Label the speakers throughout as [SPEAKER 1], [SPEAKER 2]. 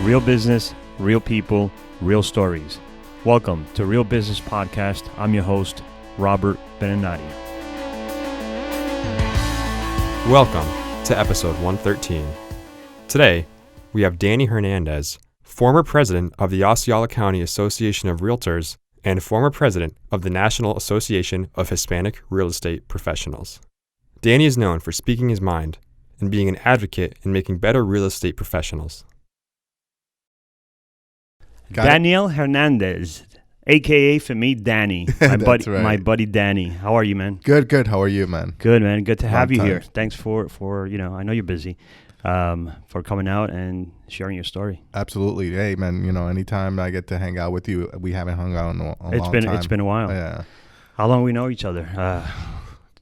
[SPEAKER 1] Real business, real people, real stories. Welcome to Real Business Podcast. I'm your host, Robert Benenati.
[SPEAKER 2] Welcome to episode 113. Today, we have Danny Hernandez, former president of the Osceola County Association of Realtors and former president of the National Association of Hispanic Real Estate Professionals. Danny is known for speaking his mind and being an advocate in making better real estate professionals.
[SPEAKER 1] Daniel Hernandez, a.k.a. for me, Danny. My buddy,
[SPEAKER 3] right.
[SPEAKER 1] my buddy Danny. How are you, man?
[SPEAKER 3] Good. How are you, man?
[SPEAKER 1] Good, man. Good to have
[SPEAKER 3] Long
[SPEAKER 1] you
[SPEAKER 3] time.
[SPEAKER 1] here. Thanks for I know you're busy, for coming out and sharing your story.
[SPEAKER 3] Absolutely. Hey, man, anytime I get to hang out with you, we haven't hung out in a long time.
[SPEAKER 1] It's been a while.
[SPEAKER 3] Yeah.
[SPEAKER 1] How long we know each other?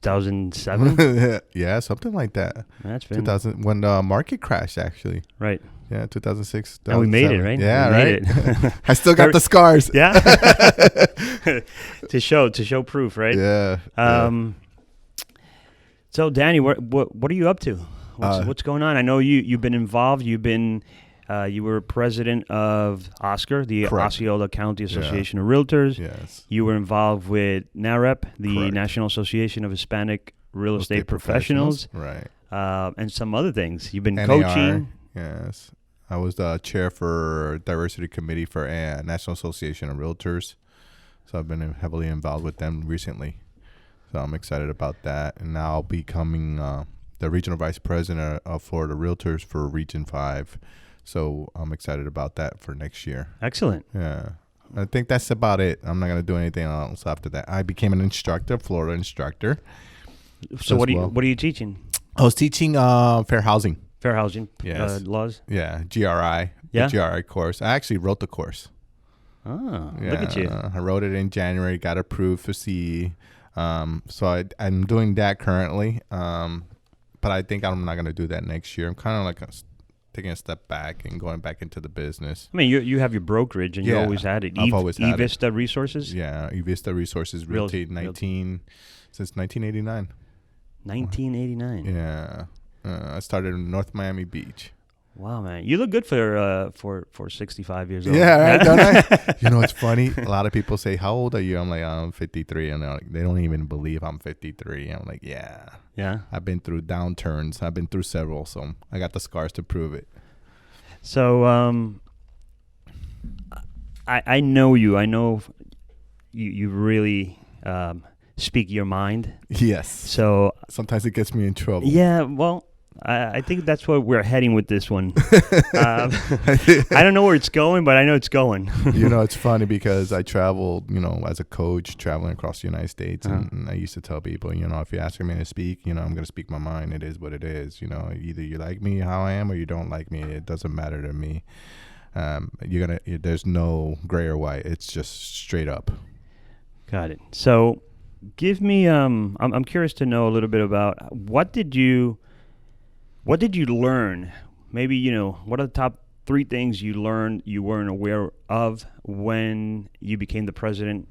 [SPEAKER 1] 2007?
[SPEAKER 3] Yeah, something like that.
[SPEAKER 1] That's been
[SPEAKER 3] 2000, when the market crashed, actually.
[SPEAKER 1] right.
[SPEAKER 3] Yeah, 2006.
[SPEAKER 1] And we made it, right?
[SPEAKER 3] Yeah,
[SPEAKER 1] We
[SPEAKER 3] right.
[SPEAKER 1] made it.
[SPEAKER 3] I still got the scars.
[SPEAKER 1] Yeah. to show proof, right?
[SPEAKER 3] Yeah.
[SPEAKER 1] So Danny, what are you up to? What's going on? I know you've been involved. You were president of OSCR, the
[SPEAKER 3] Correct.
[SPEAKER 1] Osceola County Association of Realtors.
[SPEAKER 3] Yes.
[SPEAKER 1] You were involved with NAHREP, the
[SPEAKER 3] Correct.
[SPEAKER 1] National Association of Hispanic Real Estate Professionals,
[SPEAKER 3] Right.
[SPEAKER 1] and some other things. You've been
[SPEAKER 3] NAR,
[SPEAKER 1] coaching.
[SPEAKER 3] Yes. I was the chair for diversity committee for National Association of Realtors. So I've been heavily involved with them recently. So I'm excited about that. And now I'll be becoming the regional vice president of Florida Realtors for Region 5. So I'm excited about that for next year.
[SPEAKER 1] Excellent.
[SPEAKER 3] Yeah. I think that's about it. I'm not going to do anything else after that. I became an instructor, Florida instructor.
[SPEAKER 1] So what are you teaching?
[SPEAKER 3] I was teaching fair housing.
[SPEAKER 1] Fair housing
[SPEAKER 3] Yes.
[SPEAKER 1] laws.
[SPEAKER 3] Yeah, GRI.
[SPEAKER 1] Yeah?
[SPEAKER 3] The GRI course. I actually wrote the course.
[SPEAKER 1] Oh,
[SPEAKER 3] Yeah,
[SPEAKER 1] look at you.
[SPEAKER 3] I wrote it in January, got approved for CE. So I'm doing that currently. But I think I'm not going to do that next year. I'm kind of like taking a step back and going back into the business.
[SPEAKER 1] I mean, you have your brokerage, and you
[SPEAKER 3] Yeah,
[SPEAKER 1] always had it.
[SPEAKER 3] I've always had it.
[SPEAKER 1] Evista Resources?
[SPEAKER 3] Yeah, Evista Resources Realty, since 1989.
[SPEAKER 1] 1989.
[SPEAKER 3] Yeah. I started in North Miami Beach.
[SPEAKER 1] Wow, man. You look good for 65 years old.
[SPEAKER 3] Yeah, right, don't I? It's funny. A lot of people say, "How old are you?" I'm like, "I'm 53," and they don't even believe I'm 53. I'm like, "Yeah,
[SPEAKER 1] Yeah.
[SPEAKER 3] I've been through downturns. I've been through several, so I got the scars to prove it."
[SPEAKER 1] So, I know you. I know you really speak your mind.
[SPEAKER 3] Yes.
[SPEAKER 1] So
[SPEAKER 3] Sometimes it gets me in trouble.
[SPEAKER 1] yeah, well, I think that's where we're heading with this one. I don't know where it's going, but I know it's going.
[SPEAKER 3] It's funny because I traveled, as a coach, traveling across the United States, and I used to tell people, if you're asking me to speak, I'm going to speak my mind. It is what it is. Either you like me how I am or you don't like me. It doesn't matter to me. There's no gray or white. It's just straight up. Got
[SPEAKER 1] it. So give me, I'm curious to know a little bit about what did you learn? Maybe, what are the top 3 things you learned you weren't aware of when you became the president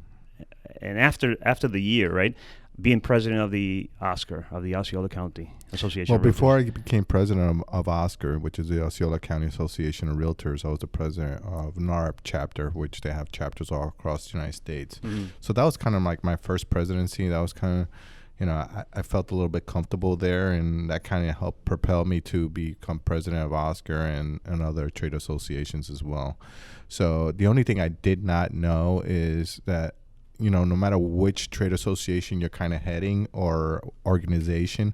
[SPEAKER 1] and after the year, right? Being president of the OSCR, of the Osceola County Association of Realtors.
[SPEAKER 3] Before I became president of OSCR, which is the Osceola County Association of Realtors, I was the president of NAHREP chapter, which they have chapters all across the United States. Mm-hmm. So that was kind of like my first presidency. That was kind of, I felt a little bit comfortable there, and that kind of helped propel me to become president of OSCR and other trade associations as well. So the only thing I did not know is that, no matter which trade association you're kind of heading or organization,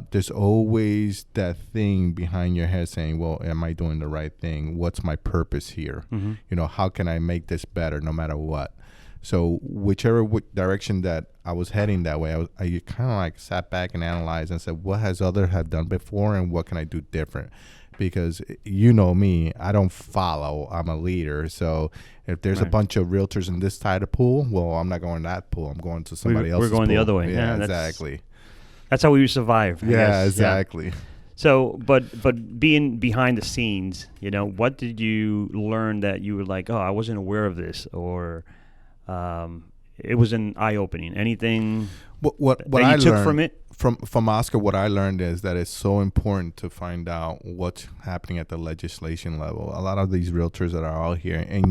[SPEAKER 3] there's always that thing behind your head saying, well, am I doing the right thing? What's my purpose here? Mm-hmm. How can I make this better no matter what? So whichever direction that I was heading that way, I kind of like sat back and analyzed and said, what has others have done before and what can I do different? Because me, I don't follow. I'm a leader. So if there's a bunch of realtors in this side of the pool, well, I'm not going to that pool. I'm going to somebody else's pool.
[SPEAKER 1] We're going the other way.
[SPEAKER 3] Yeah, exactly.
[SPEAKER 1] That's how we survive. I guess.
[SPEAKER 3] Exactly.
[SPEAKER 1] Yeah. So, but being behind the scenes, what did you learn that you were like, oh, I wasn't aware of this, or it was an eye-opening? Anything
[SPEAKER 3] what
[SPEAKER 1] that you took from it?
[SPEAKER 3] from Oscar, what I learned is that it's so important to find out what's happening at the legislation level. A lot of these realtors that are out here, and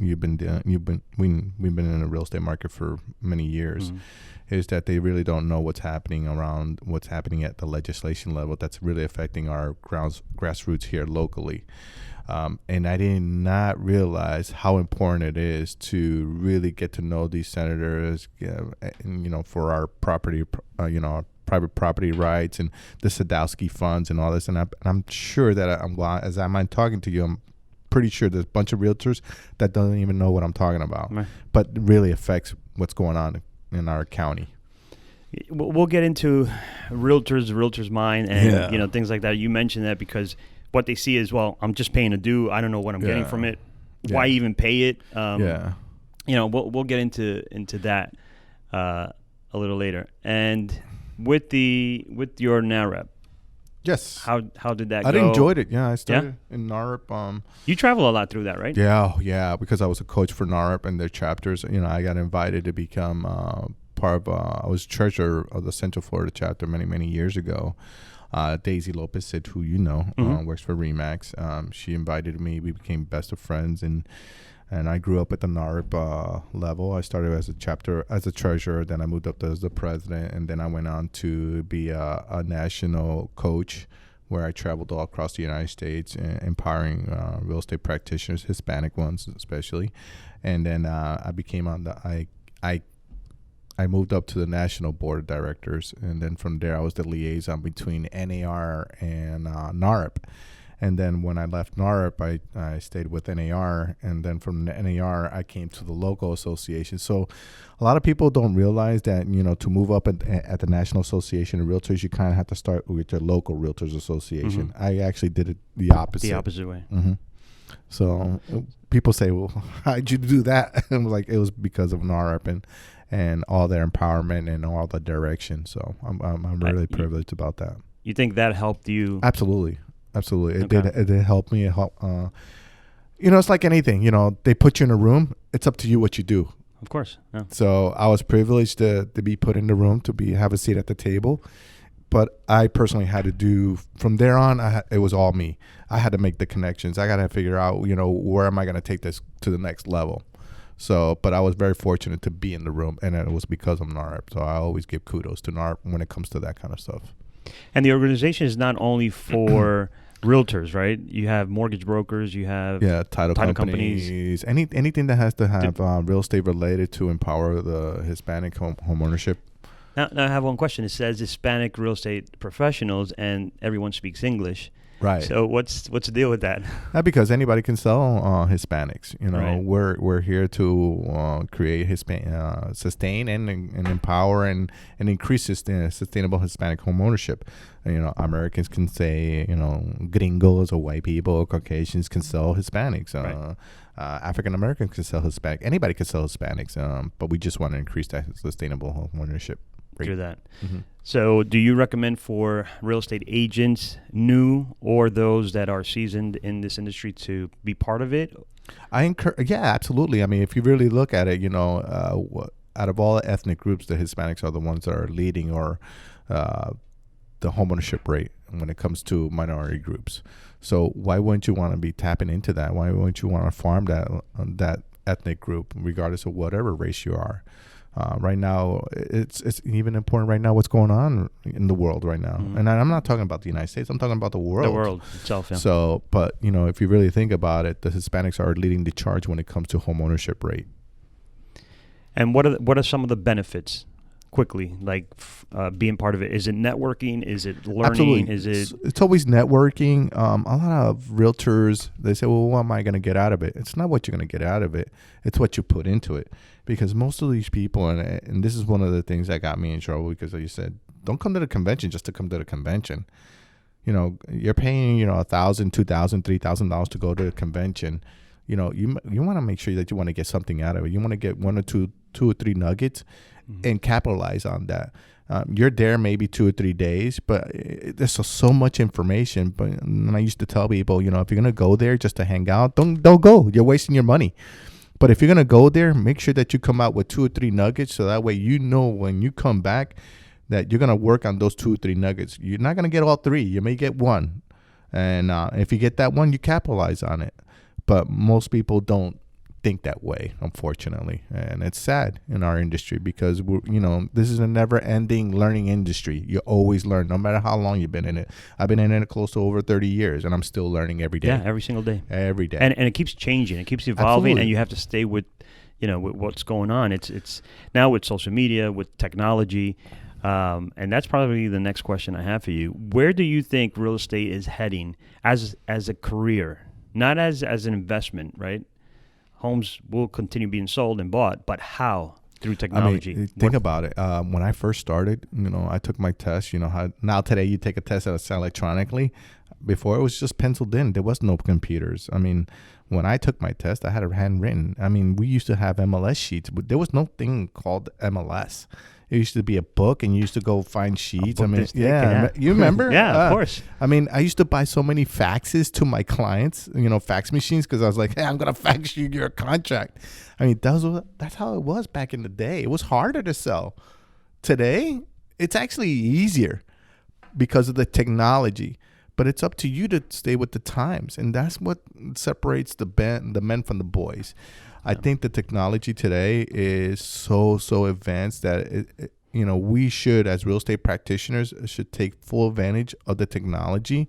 [SPEAKER 3] we've been in the real estate market for many years, is that they really don't know what's happening at the legislation level that's really affecting our grassroots here locally. And I did not realize how important it is to really get to know these senators, for our property, our private property rights and the Sadowski funds and all this. And I'm sure that as I'm talking to you, I'm pretty sure there's a bunch of realtors that don't even know what I'm talking about, right, but really affects what's going on in our county.
[SPEAKER 1] We'll get into realtors' mind and things like that. You mentioned that because what they see is, well, I'm just paying a due. I don't know what I'm getting from it. Why even pay it? We'll get into that a little later. And with your NAHREP,
[SPEAKER 3] yes,
[SPEAKER 1] how did that go?
[SPEAKER 3] I enjoyed it. Yeah, I started in NAHREP.
[SPEAKER 1] You travel a lot through that, right?
[SPEAKER 3] Yeah, because I was a coach for NAHREP and their chapters. I got invited to become part of. I was treasurer of the Central Florida chapter many years ago. Daisy Lopez said, who works for RE/MAX. She invited me. We became best of friends, and I grew up at the NAHREP level. I started as a treasurer, then I moved up as the president, and then I went on to be a national coach, where I traveled all across the United States, empowering real estate practitioners, Hispanic ones especially, and then I became I moved up to the national board of directors, and then from there I was the liaison between NAR and NAHREP. And then when I left NAHREP, I stayed with NAR, and then from NAR I came to the local association. So a lot of people don't realize that to move up at the National Association of Realtors, you kind of have to start with your local Realtors Association. Mm-hmm. I actually did it the opposite.
[SPEAKER 1] The opposite way.
[SPEAKER 3] Mm-hmm. So people say, well, how'd you do that? And it was because of NAHREP and all their empowerment and all the direction. So I'm really privileged about that.
[SPEAKER 1] You think that helped you?
[SPEAKER 3] Absolutely. It did help me. It helped. It's like anything. They put you in a room. It's up to you what you do.
[SPEAKER 1] Of course. Yeah.
[SPEAKER 3] So I was privileged to be put in the room, to have a seat at the table. But I personally had to do, from there on, it was all me. I had to make the connections. I got to figure out, where am I going to take this to the next level. So, but I was very fortunate to be in the room, and it was because of NAHREP. So I always give kudos to NAHREP when it comes to that kind of stuff.
[SPEAKER 1] And the organization is not only for realtors, right? You have mortgage brokers, you have
[SPEAKER 3] title companies. Anything that has to have real estate related to empower the Hispanic home ownership.
[SPEAKER 1] Now I have one question. It says Hispanic real estate professionals, and everyone speaks English.
[SPEAKER 3] Right.
[SPEAKER 1] So what's the deal with that?
[SPEAKER 3] Because anybody can sell Hispanics.
[SPEAKER 1] Right.
[SPEAKER 3] We're here to create sustain and empower and increase sustainable Hispanic home ownership. Americans can say gringos or white people or Caucasians can sell Hispanics.
[SPEAKER 1] Right.
[SPEAKER 3] African Americans can sell Hispanic. Anybody can sell Hispanics. But we just want to increase that sustainable home ownership rate.
[SPEAKER 1] Do that.
[SPEAKER 3] Mm-hmm.
[SPEAKER 1] So do you recommend for real estate agents, new or those that are seasoned in this industry, to be part of it? Absolutely. I mean, if you really look at it, out of all ethnic groups, the Hispanics are the ones that are leading or the homeownership rate when it comes to minority groups. So why wouldn't you want to be tapping into that? Why wouldn't you want to farm that ethnic group, regardless of whatever race you are? Right now, it's even important right now what's going on in the world right now. Mm-hmm. And I'm not talking about the United States. I'm talking about the world. The world itself, yeah.
[SPEAKER 3] So, but, if you really think about it, the Hispanics are leading the charge when it comes to home ownership rate.
[SPEAKER 1] And what are some of the benefits, quickly, like being part of it? Is it networking? Is it learning?
[SPEAKER 3] Absolutely. It's always networking. A lot of realtors, they say, well, what am I going to get out of it? It's not what you're going to get out of it. It's what you put into it. Because most of these people, and this is one of the things that got me in trouble, because like you said, don't come to the convention just to come to the convention. You're paying, $1,000, $2,000, $3,000 to go to a convention. You want to make sure that you want to get something out of it. You want to get one or two or three nuggets, mm-hmm. and capitalize on that. You're there maybe 2 or 3 days, but there's so much information. But I used to tell people, if you're going to go there just to hang out, don't go. You're wasting your money. But if you're going to go there, make sure that you come out with 2 or 3 nuggets, so that way when you come back, that you're going to work on those 2 or 3 nuggets. You're not going to get all 3. You may get 1. And if you get that 1, you capitalize on it. But most people don't think that way, unfortunately. And it's sad in our industry because, this is a never-ending learning industry. You always learn, no matter how long you've been in it. I've been in it close to over 30 years, and I'm still learning every day.
[SPEAKER 1] Yeah, every single day.
[SPEAKER 3] Every day.
[SPEAKER 1] And it keeps changing. It keeps evolving,
[SPEAKER 3] Absolutely.
[SPEAKER 1] and you have to stay with, with what's going on. It's now with social media, with technology, and that's probably the next question I have for you. Where do you think real estate is heading as a career, not as an investment, right? Homes will continue being sold and bought, but how? Through technology.
[SPEAKER 3] Think about it. When I first started, I took my test. How now today you take a test that's electronically. Before it was just penciled in. There was no computers. When I took my test, I had it handwritten. We used to have MLS sheets, but there was no thing called MLS. It used to be a book, and you used to go find sheets. You remember?
[SPEAKER 1] Yeah, of course.
[SPEAKER 3] I used to buy so many faxes to my clients, fax machines, because I was like, hey, I'm going to fax you your contract. That's how it was back in the day. It was harder to sell. Today, it's actually easier because of the technology. But it's up to you to stay with the times, and that's what separates the men from the boys. I think the technology today is so advanced that we should, as real estate practitioners, should take full advantage of the technology.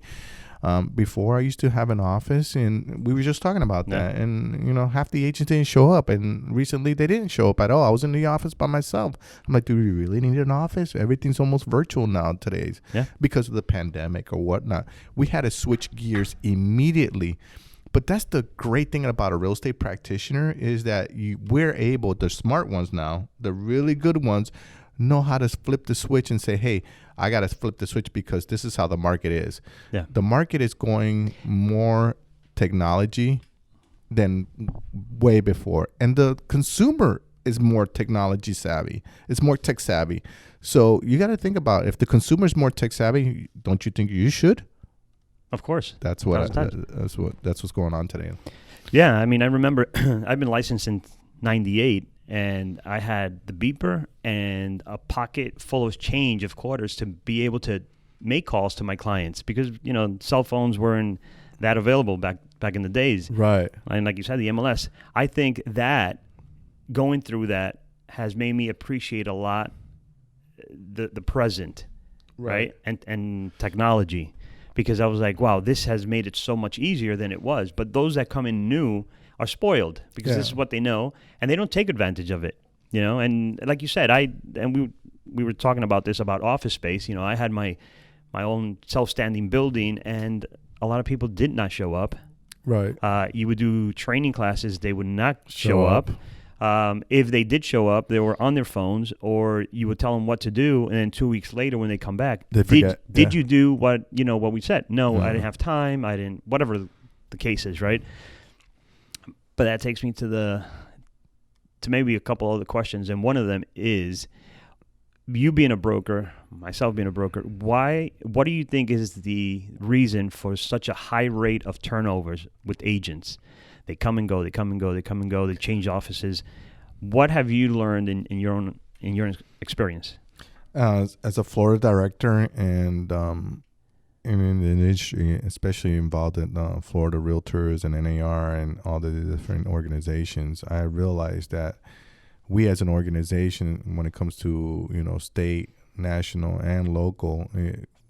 [SPEAKER 3] Before I used to have an office, and we were just talking about that, and half the agents didn't show up, and recently they didn't show up at all. I was in the office by myself. I'm like, do we really need an office? Everything's almost virtual nowadays because of the pandemic or whatnot. We had to switch gears immediately. But that's the great thing about a real estate practitioner is that we're able, the smart ones now, the really good ones, know how to flip the switch and say, hey, I got to flip the switch because this is how the market is. Yeah. The market is going more technology than way before. And the consumer is more technology savvy. It's more tech savvy. So you got to think about, if the consumer is more tech savvy, don't you think you should?
[SPEAKER 1] Of course.
[SPEAKER 3] That's what's going on today.
[SPEAKER 1] Yeah, I remember I've been licensed since '98, and I had the beeper and a pocket full of change of quarters to be able to make calls to my clients because cell phones weren't that available back in the days.
[SPEAKER 3] Right.
[SPEAKER 1] And like you said, the MLS. I think that going through that has made me appreciate a lot the present, right? And technology. Because I was like, wow, this has made it so much easier than it was. But those that come in new are spoiled because this is what they know, and they don't take advantage of it. And like you said, we were talking about this about office space. I had my own self-standing building, and a lot of people did not show up.
[SPEAKER 3] Right.
[SPEAKER 1] You would do training classes, they would not show up. If they did show up, they were on their phones, or you would tell them what to do, and then 2 weeks later when they come back, did you do what we said? No, I didn't have time. I didn't. Whatever the case is, right? But that takes me to maybe a couple other questions, and one of them is, you being a broker, myself being a broker, what do you think is the reason for such a high rate of turnovers with agents? They come and go, they come and go, they come and go, they change offices. What have you learned in your experience?
[SPEAKER 3] As a Florida director and in the industry, especially involved in Florida Realtors and NAR and all the different organizations, I realized that we as an organization, when it comes to state, national, and local,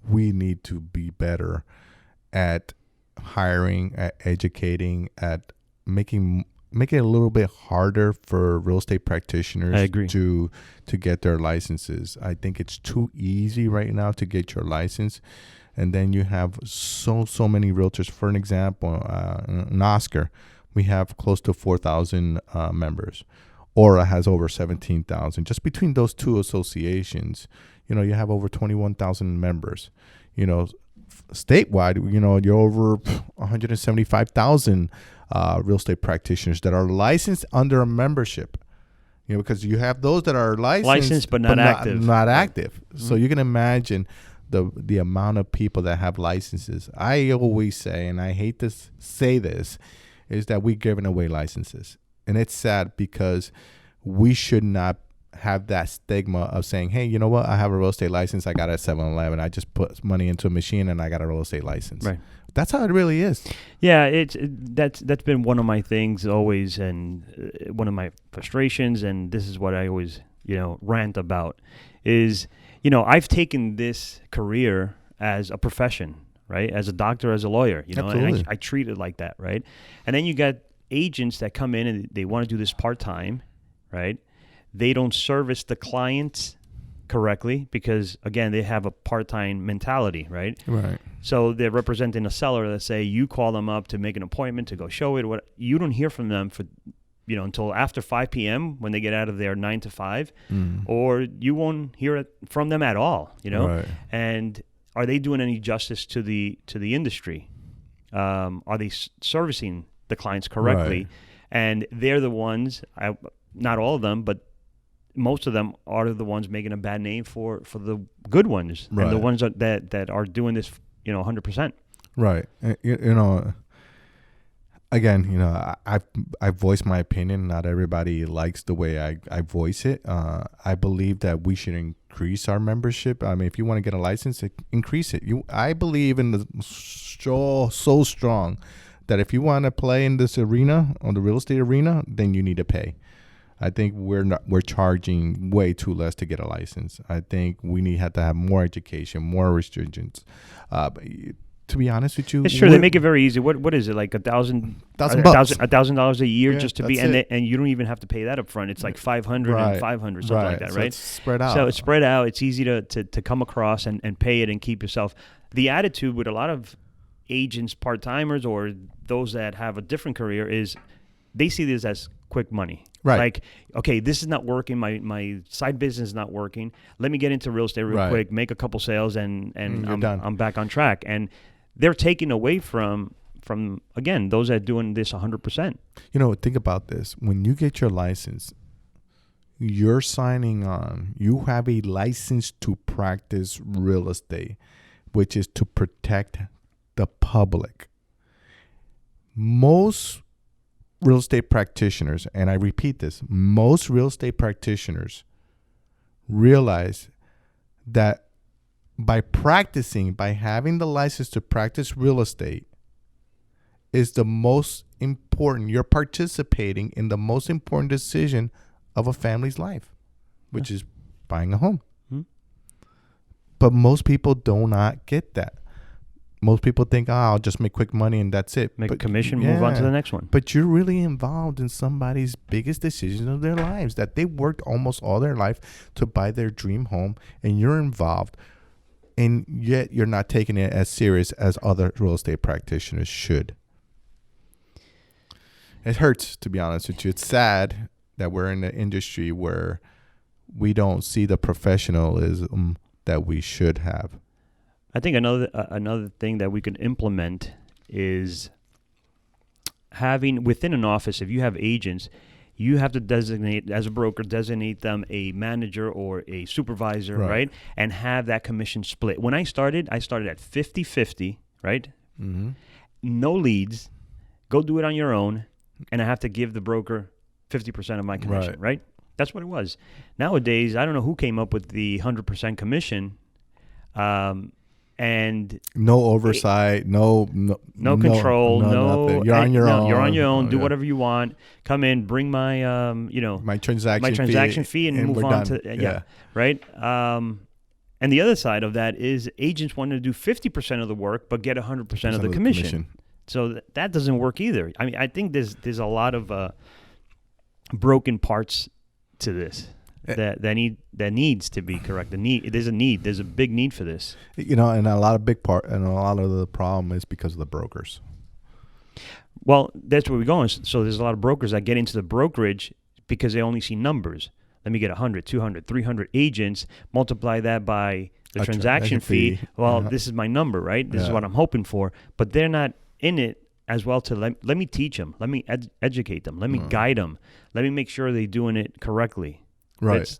[SPEAKER 3] we need to be better at hiring, at educating, at making it a little bit harder for real estate practitioners to get their licenses. I think it's too easy right now to get your license, and then you have so many realtors. For an example, in Oscar, we have close to 4,000 members. Aura has over 17,000. Just between those two associations, you have over 21,000 members. Statewide, you're over 175,000 real estate practitioners that are licensed under a membership. Because you have those that are licensed
[SPEAKER 1] but not active.
[SPEAKER 3] Not active. Mm-hmm. So you can imagine the amount of people that have licenses. I always say, and I hate to say this, is that we're giving away licenses. And it's sad because we should not have that stigma of saying, hey, you know what? I have a real estate license. I got it at 7-Eleven. I just put money into a machine and I got a real estate license.
[SPEAKER 1] Right.
[SPEAKER 3] That's how it really is.
[SPEAKER 1] Yeah, that's been one of my things always, and one of my frustrations, and this is what I always, rant about is, I've taken this career as a profession, right? As a doctor, as a lawyer,
[SPEAKER 3] Absolutely.
[SPEAKER 1] and I treat it like that, right? And then you got agents that come in and they want to do this part-time, right? They don't service the clients correctly because, again, they have a part-time mentality, right?
[SPEAKER 3] Right.
[SPEAKER 1] So they're representing a seller that say you call them up to make an appointment to go show it. What you don't hear from them for, until after 5 p.m. when they get out of their 9 to 5, or you won't hear it from them at all.
[SPEAKER 3] Right.
[SPEAKER 1] And are they doing any justice to the industry? Are they servicing the clients correctly?
[SPEAKER 3] Right.
[SPEAKER 1] And they're the ones. Not all of them, but most of them are the ones making a bad name for the good ones,
[SPEAKER 3] Right.
[SPEAKER 1] and the ones that are doing this, 100%.
[SPEAKER 3] Right. Again, I voiced my opinion. Not everybody likes the way I voice it. I believe that we should increase our membership. I mean, if you want to get a license, increase it. I believe in the so strong that if you want to play in this arena, on the real estate arena, then you need to pay. I think we're charging way too less to get a license. I think we have to have more education, more restrictions. To be honest with you,
[SPEAKER 1] It's true. They make it very easy. What is it, like $1,000 a year just to be, and you don't even have to pay that up front. It's like 500 and 500, something like that,
[SPEAKER 3] so
[SPEAKER 1] right?
[SPEAKER 3] it's spread out.
[SPEAKER 1] So it's spread out. It's easy to come across and pay it and keep yourself. The attitude with a lot of agents, part-timers, or those that have a different career is they see this as quick money.
[SPEAKER 3] Right.
[SPEAKER 1] Like, okay, this is not working. My side business is not working. Let me get into real estate real quick, make a couple sales, and I'm back on track. And they're taking away from again, those that are doing this 100%.
[SPEAKER 3] Think about this. When you get your license, you're signing on. You have a license to practice real estate, which is to protect the public. Most real estate practitioners, and I repeat this, most real estate practitioners realize that by having the license to practice real estate is the most important. You're participating in the most important decision of a family's life, which is buying a home. But most people do not get that. Most people think, I'll just make quick money and that's it.
[SPEAKER 1] Make a commission, move on to the next one.
[SPEAKER 3] But you're really involved in somebody's biggest decision of their lives, that they worked almost all their life to buy their dream home, and you're involved, and yet you're not taking it as serious as other real estate practitioners should. It hurts, to be honest with you. It's sad that we're in an industry where we don't see the professionalism that we should have.
[SPEAKER 1] I think another thing that we could implement is having within an office, if you have agents, you have to designate, as a broker, designate them a manager or a supervisor, right? And have that commission split. When I started at 50-50, right? Mm-hmm. No leads. Go do it on your own. And I have to give the broker 50% of my commission, right? That's what it was. Nowadays, I don't know who came up with the 100% commission. And
[SPEAKER 3] no oversight, no
[SPEAKER 1] control,
[SPEAKER 3] nothing. You're on your own.
[SPEAKER 1] You're on your own. Do whatever you want. Come in, bring my
[SPEAKER 3] my transaction
[SPEAKER 1] fee, and move on to right. And the other side of that is agents want to do 50% of the work but get 100% of the commission. So that doesn't work either. I mean, I think there's a lot of broken parts to this. That needs to be correct. There's a big need for this.
[SPEAKER 3] And a lot of the problem is because of the brokers.
[SPEAKER 1] Well, that's where we're going. So there's a lot of brokers that get into the brokerage because they only see numbers. Let me get 100, 200, 300 agents, multiply that by the transaction fee. Well, this is my number, right? This is what I'm hoping for. But they're not in it as well to let me teach them. Let me educate them. Let me guide them. Let me make sure they're doing it correctly.
[SPEAKER 3] Right.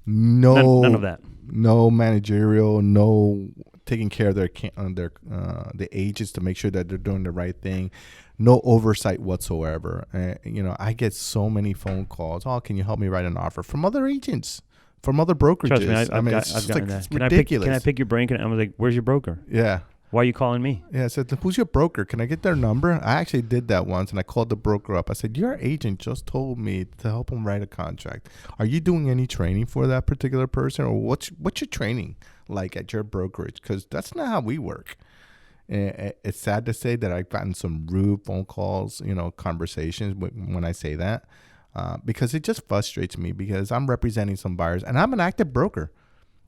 [SPEAKER 1] None of that.
[SPEAKER 3] No managerial, no taking care of the agents to make sure that they're doing the right thing. no oversight whatsoever. I get so many phone calls. Oh, can you help me write an offer from other agents, from other brokerages?
[SPEAKER 1] Trust me, I've gotten that. Can I pick your brain? I'm like, where's your broker?
[SPEAKER 3] Yeah.
[SPEAKER 1] Why are you calling me?
[SPEAKER 3] Yeah, I said, who's your broker? Can I get their number? I actually did that once, and I called the broker up. I said, your agent just told me to help him write a contract. Are you doing any training for that particular person? Or what's your training like at your brokerage? Because that's not how we work. And it's sad to say that I've gotten some rude phone calls, conversations when I say that, because it just frustrates me because I'm representing some buyers, and I'm an active broker.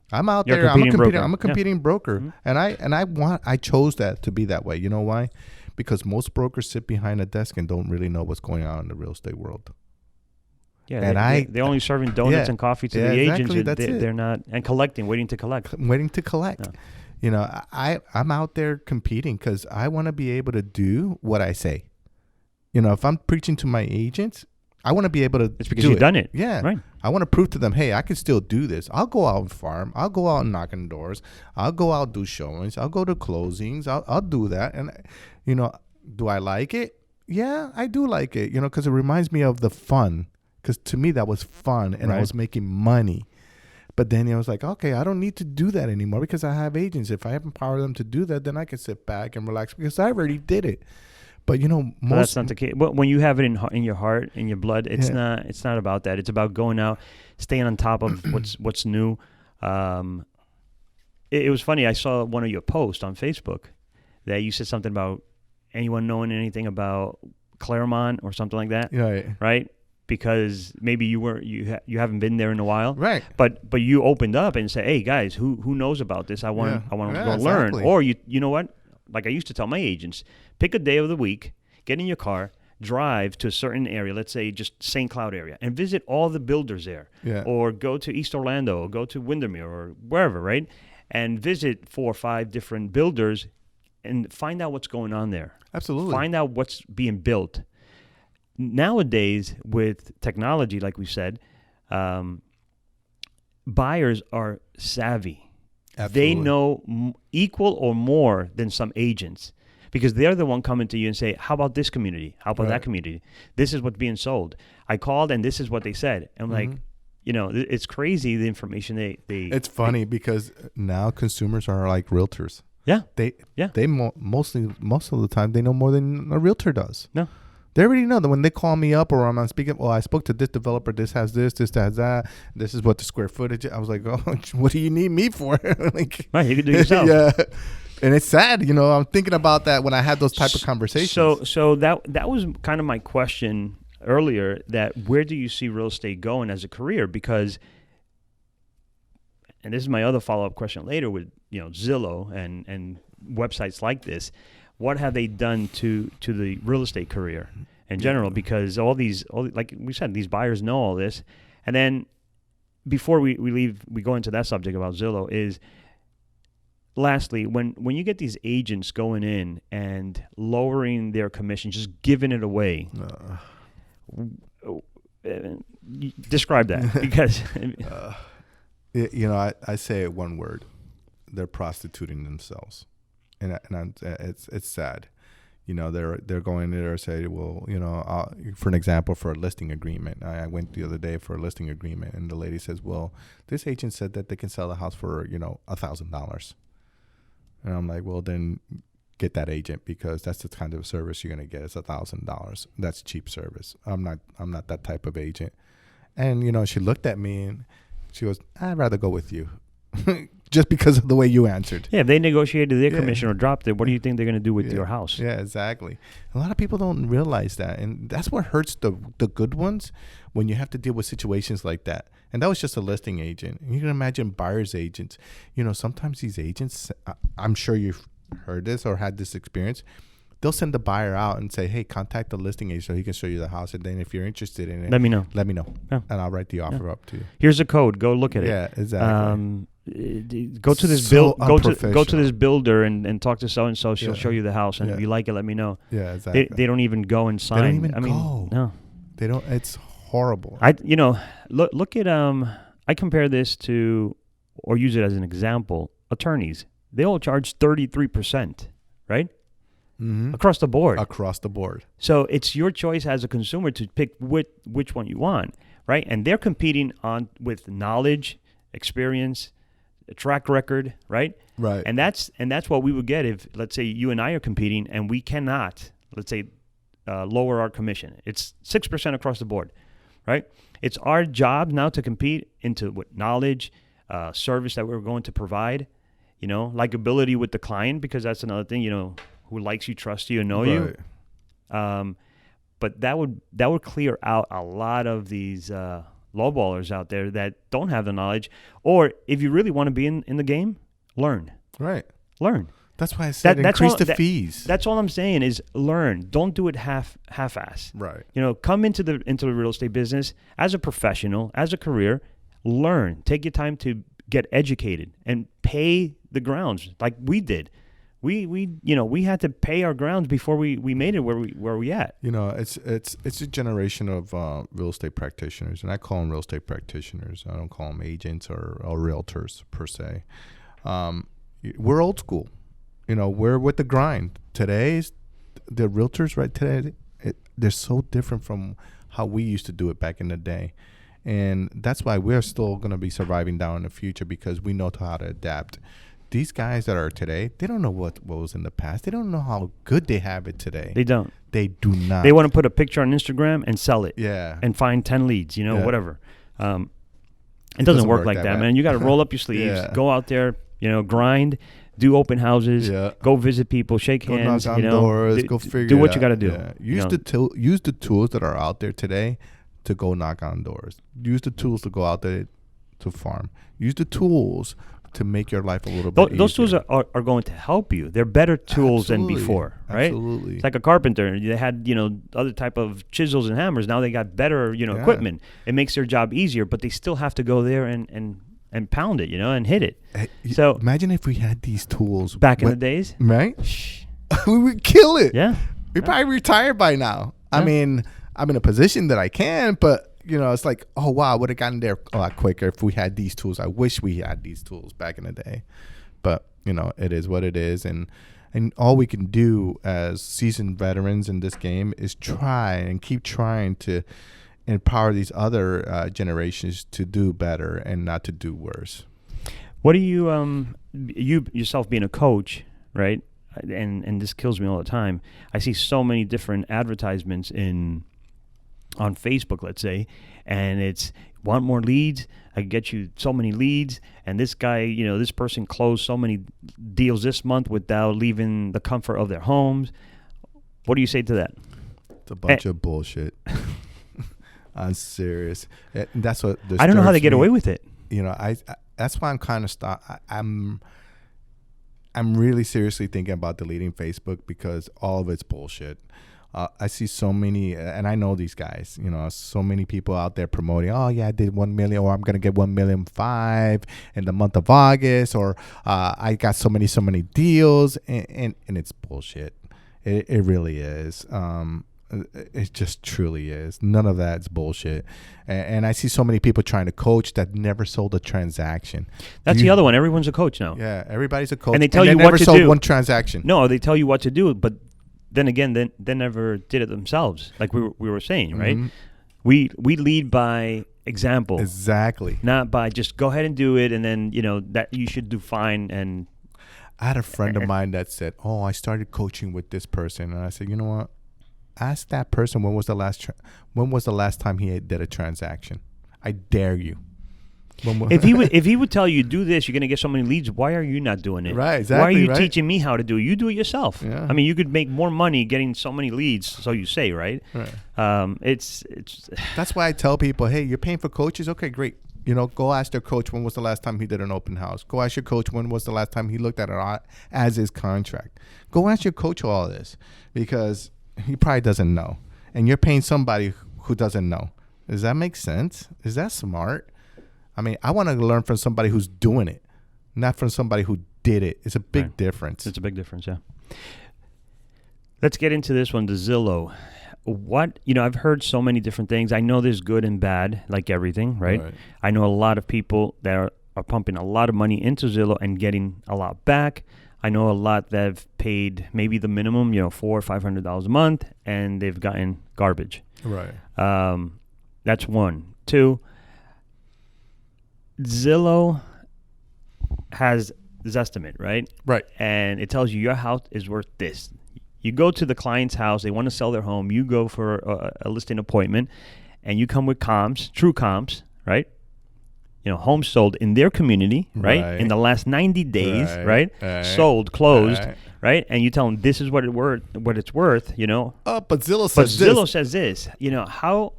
[SPEAKER 3] I'm out there. I'm a competing broker, and I chose that to be that way. You know why? Because most brokers sit behind a desk and don't really know what's going on in the real estate world.
[SPEAKER 1] Yeah, and they're only serving donuts and coffee to the agents. They're not waiting to collect.
[SPEAKER 3] Yeah. I'm out there competing because I want to be able to do what I say. If I'm preaching to my agents, I want to be able to.
[SPEAKER 1] It's because you've done it.
[SPEAKER 3] Yeah.
[SPEAKER 1] Right.
[SPEAKER 3] I want to prove to them, hey, I can still do this. I'll go out and farm. I'll go out and knock on doors. I'll go out and do showings. I'll go to closings. I'll do that. And, do I like it? Yeah, I do like it, because it reminds me of the fun. Because to me, that was fun, and I was making money. But then I was like, okay, I don't need to do that anymore because I have agents. If I empower them to do that, then I can sit back and relax because I already did it. But
[SPEAKER 1] that's not the case. When you have it in your heart, in your blood, it's not. It's not about that. It's about going out, staying on top of what's new. It was funny. I saw one of your posts on Facebook that you said something about anyone knowing anything about Claremont or something like that. Right. Because maybe you haven't been there in a while.
[SPEAKER 3] Right.
[SPEAKER 1] But you opened up and said, hey guys, who knows about this? I want to go learn. Or you know what? Like I used to tell my agents, pick a day of the week, get in your car, drive to a certain area, let's say just St. Cloud area, and visit all the builders there.
[SPEAKER 3] Yeah.
[SPEAKER 1] Or go to East Orlando, or go to Windermere, or wherever, right? And visit 4 or 5 different builders and find out what's going on there.
[SPEAKER 3] Absolutely.
[SPEAKER 1] Find out what's being built. Nowadays, with technology, like we said, buyers are savvy.
[SPEAKER 3] Absolutely.
[SPEAKER 1] They know equal or more than some agents because they're the one coming to you and say, how about this community? How about that community? This is what's being sold. I called and this is what they said. I'm like, it's crazy the information they.
[SPEAKER 3] It's funny because now consumers are like realtors.
[SPEAKER 1] Yeah.
[SPEAKER 3] They most of the time they know more than a realtor does.
[SPEAKER 1] No.
[SPEAKER 3] They already know that when they call me up or I'm speaking, I spoke to this developer, this has this has that, this is what the square footage. I was like, oh, what do you need me for? Like,
[SPEAKER 1] right, you can do it yourself.
[SPEAKER 3] Yeah. And it's sad, I'm thinking about that when I had those type of conversations.
[SPEAKER 1] So that was kind of my question earlier, that where do you see real estate going as a career? Because, and this is my other follow-up question later with, Zillow and websites like this, what have they done to the real estate career in general? Because all like we said, these buyers know all this. And then before we leave, we go into that subject about Zillow is, lastly, when you get these agents going in and lowering their commission, just giving it away, describe that. Because
[SPEAKER 3] I say it one word: they're prostituting themselves. And it's sad, they're going there and say, well, for an example, for a listing agreement, I went the other day for a listing agreement, and the lady says, well, this agent said that they can sell the house for $1,000, and I'm like, well, then get that agent, because that's the kind of service you're going to get. It's $1,000. That's cheap service. I'm not that type of agent. And she looked at me and she goes, I'd rather go with you. Just because of the way you answered.
[SPEAKER 1] Yeah, if they negotiated their commission or dropped it, what do you think they're going to do with your house?
[SPEAKER 3] Yeah, exactly. A lot of people don't realize that. And that's what hurts the good ones, when you have to deal with situations like that. And that was just a listing agent. And you can imagine buyer's agents. Sometimes these agents, I'm sure you've heard this or had this experience, they'll send the buyer out and say, hey, contact the listing agent so he can show you the house. And then if you're interested in it,
[SPEAKER 1] let me know.
[SPEAKER 3] Yeah. And I'll write the offer up to you.
[SPEAKER 1] Here's a code. Go look at it.
[SPEAKER 3] Yeah, exactly.
[SPEAKER 1] Go to this go to this builder and talk to so and so. She'll show you the house, and if you like it, let me know.
[SPEAKER 3] Yeah, exactly.
[SPEAKER 1] They don't even go and sign.
[SPEAKER 3] They don't even go.
[SPEAKER 1] No,
[SPEAKER 3] they don't. It's horrible.
[SPEAKER 1] Look at I compare this to, or use it as an example. Attorneys, they all charge 33%, right? across the board.
[SPEAKER 3] Across the board.
[SPEAKER 1] So it's your choice as a consumer to pick which one you want, right? And they're competing with knowledge, experience, a track record, right?
[SPEAKER 3] Right.
[SPEAKER 1] And that's what we would get if, let's say, you and I are competing and we cannot, let's say, lower our commission. It's 6% across the board, right? It's our job now to compete into what knowledge, service that we're going to provide, likability with the client, because that's another thing, who likes you, trusts you, and know you. But that would clear out a lot of these lowballers out there that don't have the knowledge. Or if you really want to be in the game, learn.
[SPEAKER 3] Right.
[SPEAKER 1] Learn.
[SPEAKER 3] That's why I said increase the fees.
[SPEAKER 1] That's all I'm saying is learn. Don't do it half-ass.
[SPEAKER 3] Right.
[SPEAKER 1] Come into the real estate business as a professional, as a career. Learn. Take your time to get educated and pay the grounds like we did. We had to pay our grounds before we made it where we at.
[SPEAKER 3] It's a generation of real estate practitioners, and I call them real estate practitioners. I don't call them agents or realtors per se. We're old school. We're with the grind. Today's the realtors right today, they're so different from how we used to do it back in the day. And that's why we're still going to be surviving down in the future, because we know how to adapt. These guys that are today, they don't know what was in the past. They don't know how good they have it today.
[SPEAKER 1] They don't.
[SPEAKER 3] They do not.
[SPEAKER 1] They want to put a picture on Instagram and sell it.
[SPEAKER 3] Yeah.
[SPEAKER 1] And find 10 leads, whatever. It doesn't work like that, man. You got to roll up your sleeves, go out there, grind, do open houses, go visit people, shake hands,
[SPEAKER 3] knock on doors, go figure
[SPEAKER 1] do what
[SPEAKER 3] it
[SPEAKER 1] you got to
[SPEAKER 3] out.
[SPEAKER 1] do.
[SPEAKER 3] Yeah. Use the tools that are out there today to go knock on doors. Use the tools to go out there to farm. Use the tools to make your life a little bit easier.
[SPEAKER 1] Those tools are going to help you. They're better tools than before, right?
[SPEAKER 3] Absolutely.
[SPEAKER 1] It's like a carpenter. They had, other type of chisels and hammers. Now they got better, equipment. It makes their job easier, but they still have to go there and pound it, and hit it. So
[SPEAKER 3] imagine if we had these tools
[SPEAKER 1] back in the days,
[SPEAKER 3] right? We would kill it.
[SPEAKER 1] Yeah.
[SPEAKER 3] We'd probably retire by now. Yeah. I mean, I'm in a position that I can, but it's like, oh wow, I would have gotten there a lot quicker if we had these tools. I wish we had these tools back in the day, but it is what it is, and all we can do as seasoned veterans in this game is try and keep trying to empower these other generations to do better and not to do worse.
[SPEAKER 1] What do you yourself being a coach, right? And this kills me all the time. I see so many different advertisements on Facebook, let's say, and it's want more leads. I can get you so many leads, and this guy, this person closed so many deals this month without leaving the comfort of their homes. What do you say to that?
[SPEAKER 3] It's a bunch of bullshit. I'm serious. And that's what
[SPEAKER 1] I don't know how they get away with it.
[SPEAKER 3] That's why I'm kind of I'm really seriously thinking about deleting Facebook, because all of it's bullshit. I see so many, and I know these guys, so many people out there promoting, oh yeah, I did 1 million, or I'm going to get 1.5 million in the month of August, or I got so many deals, and it's bullshit. It really is. It just truly is. None of that's bullshit. And I see so many people trying to coach that never sold a transaction.
[SPEAKER 1] That's the other one. Everyone's a coach now.
[SPEAKER 3] Yeah, everybody's a coach.
[SPEAKER 1] And they tell you what
[SPEAKER 3] never
[SPEAKER 1] to
[SPEAKER 3] sold
[SPEAKER 1] do.
[SPEAKER 3] one transaction.
[SPEAKER 1] No, they tell you what to do, but then again, they never did it themselves. Like we were saying, right? Mm-hmm. We lead by example.
[SPEAKER 3] Exactly.
[SPEAKER 1] Not by just go ahead and do it, and then that you should do fine. And
[SPEAKER 3] I had a friend of mine that said, "Oh, I started coaching with this person," and I said, "You know what? Ask that person when was the last time he did a transaction. I dare you."
[SPEAKER 1] If he would tell you do this, you're gonna get so many leads. Why are you not doing it?
[SPEAKER 3] Right, exactly.
[SPEAKER 1] Why are you teaching me how to do it? You do it yourself.
[SPEAKER 3] Yeah.
[SPEAKER 1] I mean, you could make more money getting so many leads. So you say, right?
[SPEAKER 3] Right.
[SPEAKER 1] It's.
[SPEAKER 3] That's why I tell people, hey, you're paying for coaches. Okay, great. Go ask their coach when was the last time he did an open house. Go ask your coach when was the last time he looked at it as his contract. Go ask your coach all this, because he probably doesn't know, and you're paying somebody who doesn't know. Does that make sense? Is that smart? I mean, I want to learn from somebody who's doing it, not from somebody who did it. It's a big difference.
[SPEAKER 1] It's a big difference, yeah. Let's get into this one, the Zillow. I've heard so many different things. I know there's good and bad, like everything, right? I know a lot of people that are pumping a lot of money into Zillow and getting a lot back. I know a lot that have paid maybe the minimum, $400 or $500 a month, and they've gotten garbage.
[SPEAKER 3] Right.
[SPEAKER 1] That's one. Two, Zillow has Zestimate, right?
[SPEAKER 3] Right.
[SPEAKER 1] And it tells you your house is worth this. You go to the client's house, they want to sell their home, you go for a listing appointment, and you come with comps, true comps, right? Homes sold in their community, right? In the last 90 days, right? Sold, closed, right? And you tell them this is what it's worth,
[SPEAKER 3] But Zillow says
[SPEAKER 1] Zillow says this. How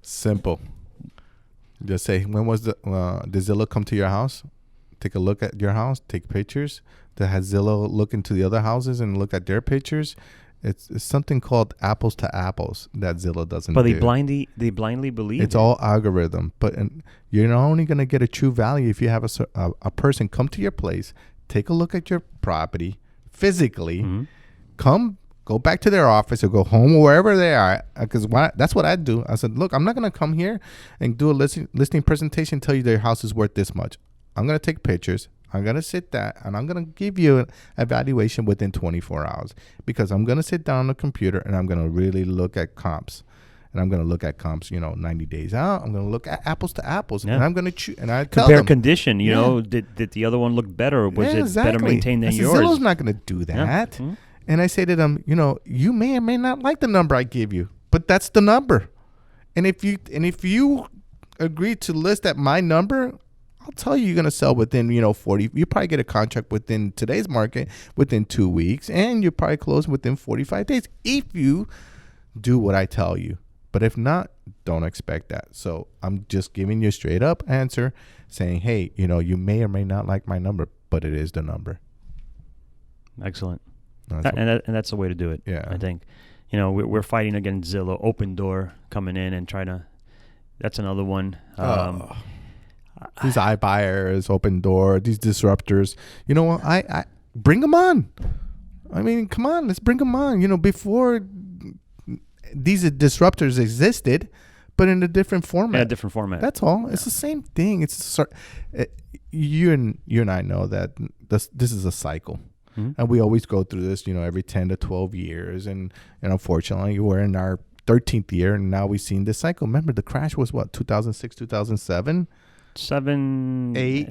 [SPEAKER 3] simple. Just say, when was did Zillow come to your house? Take a look at your house, take pictures. That has Zillow look into the other houses and look at their pictures. It's something called apples to apples that Zillow doesn't do.
[SPEAKER 1] But they blindly believe
[SPEAKER 3] it's all algorithm. But you're not only going to get a true value if you have a person come to your place, take a look at your property physically, go back to their office or go home or wherever they are. Because that's what I do. I said, look, I'm not going to come here and do a listing presentation, tell you their house is worth this much. I'm going to take pictures. I'm going to sit there and I'm going to give you an evaluation within 24 hours because I'm going to sit down on the computer and I'm going to really look at comps. And I'm going to look at comps, 90 days out. I'm going to look at apples to apples. Yeah. And I'm going to choose. And I tell
[SPEAKER 1] compare
[SPEAKER 3] them,
[SPEAKER 1] condition, did the other one look better? Or was it better maintained than yours?
[SPEAKER 3] Zillow's not going to do that. Yeah. Mm-hmm. And I say to them, you may or may not like the number I give you, but that's the number. And if you agree to list at my number, I'll tell you, you're going to sell within, 40. You probably get a contract within today's market within 2 weeks, and you probably close within 45 days if you do what I tell you. But if not, don't expect that. So I'm just giving you a straight up answer saying, hey, you may or may not like my number, but it is the number.
[SPEAKER 1] Excellent. And that's the way to do it.
[SPEAKER 3] Yeah.
[SPEAKER 1] I think, we're fighting against Zillow, Open Door coming in and trying to, that's another one.
[SPEAKER 3] These iBuyers, Open Door, these disruptors. You know what? I bring them on. I mean, come on, let's bring them on. Before these disruptors existed, but in a different format.
[SPEAKER 1] Yeah, different format.
[SPEAKER 3] That's all. Yeah. It's the same thing. You and I know that this is a cycle. Mm-hmm. And we always go through this, every 10 to 12 years. And unfortunately, we're in our 13th year, and now we've seen this cycle. Remember, the crash was what, 2006, 2007?
[SPEAKER 1] 7, 8,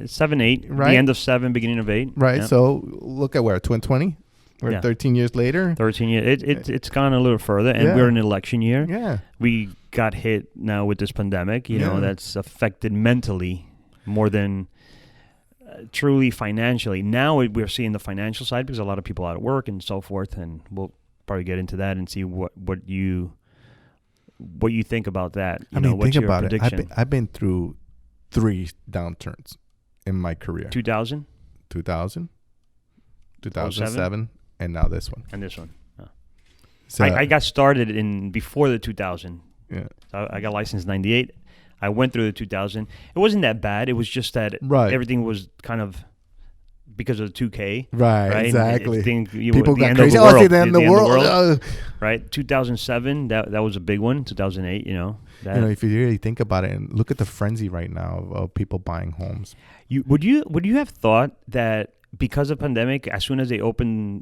[SPEAKER 3] right?
[SPEAKER 1] The end of 7, beginning of 8.
[SPEAKER 3] Right.
[SPEAKER 1] Yeah.
[SPEAKER 3] So look at where, 2020? We're 13 years later.
[SPEAKER 1] 13 years. It's gone a little further, and we're in an election year.
[SPEAKER 3] Yeah.
[SPEAKER 1] We got hit now with this pandemic, that's affected mentally more than truly financially. Now we're seeing the financial side because a lot of people out of work and so forth, and we'll probably get into that and see what you think about that. What's your prediction?
[SPEAKER 3] I've been through 3 downturns in my career.
[SPEAKER 1] 2000,
[SPEAKER 3] 2007, and now this one.
[SPEAKER 1] And this one. Oh. So I got started before the 2000.
[SPEAKER 3] Yeah.
[SPEAKER 1] So I got licensed in 98. I went through the 2000. It wasn't that bad. It was just that everything was kind of because of the 2K.
[SPEAKER 3] Right, exactly.
[SPEAKER 1] People
[SPEAKER 3] got crazy. Oh, it's the end of the world.
[SPEAKER 1] Right, 2007, that was a big one. 2008,
[SPEAKER 3] if you really think about it and look at the frenzy right now of people buying homes.
[SPEAKER 1] Would you have thought that because of pandemic, as soon as they open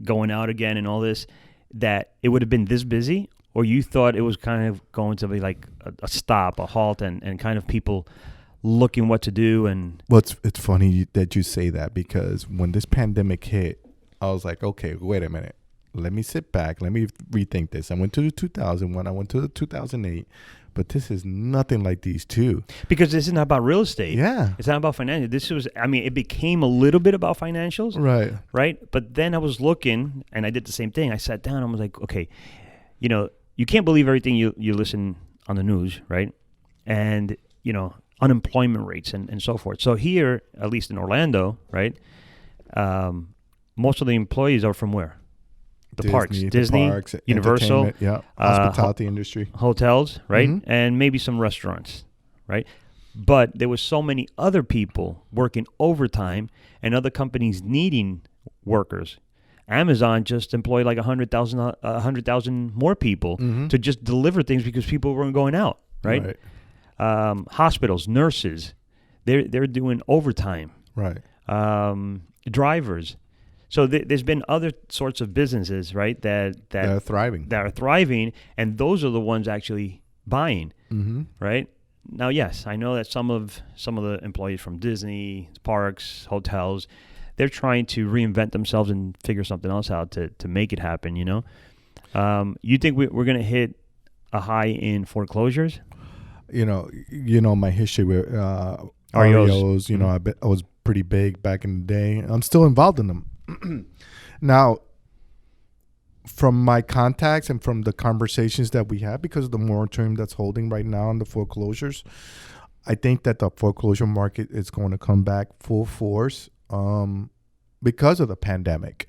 [SPEAKER 1] going out again and all this, that it would have been this busy? Or you thought it was kind of going to be like a stop, a halt, and kind of people looking what to do? And
[SPEAKER 3] well, it's funny that you say that, because when this pandemic hit, I was like, okay, wait a minute. Let me sit back. Let me rethink this. I went to the 2001. I went to the 2008. But this is nothing like these two.
[SPEAKER 1] Because this is not about real estate.
[SPEAKER 3] Yeah.
[SPEAKER 1] It's not about financial. It became a little bit about financials.
[SPEAKER 3] Right.
[SPEAKER 1] Right? But then I was looking, and I did the same thing. I sat down and I was like, okay, you can't believe everything you listen on the news, right? And, unemployment rates and so forth. So here, at least in Orlando, right, most of the employees are from where? Disney,
[SPEAKER 3] parks,
[SPEAKER 1] Universal,
[SPEAKER 3] hospitality industry,
[SPEAKER 1] hotels, right,
[SPEAKER 3] mm-hmm.
[SPEAKER 1] and maybe some restaurants, right. But there was so many other people working overtime, and other companies needing workers. Amazon just employed like 100,000 more people
[SPEAKER 3] mm-hmm.
[SPEAKER 1] to just deliver things because people weren't going out, right? Hospitals, nurses, they're doing overtime.
[SPEAKER 3] Right.
[SPEAKER 1] Drivers. So there's been other sorts of businesses, right, that
[SPEAKER 3] They're thriving.
[SPEAKER 1] that are thriving, and those are the ones actually buying,
[SPEAKER 3] Mm-hmm.
[SPEAKER 1] right? Now, yes, I know that some of the employees from Disney, parks, hotels, they're trying to reinvent themselves and figure something else out to make it happen, you know? You think we're going to hit a high in foreclosures?
[SPEAKER 3] You know my history with
[SPEAKER 1] REOs.
[SPEAKER 3] REOs. You know, I was pretty big back in the day. I'm still involved in them. Now, from my contacts and from the conversations that we have, because of the moratorium that's holding right now on the foreclosures, I think that the foreclosure market is going to come back full force because of the pandemic.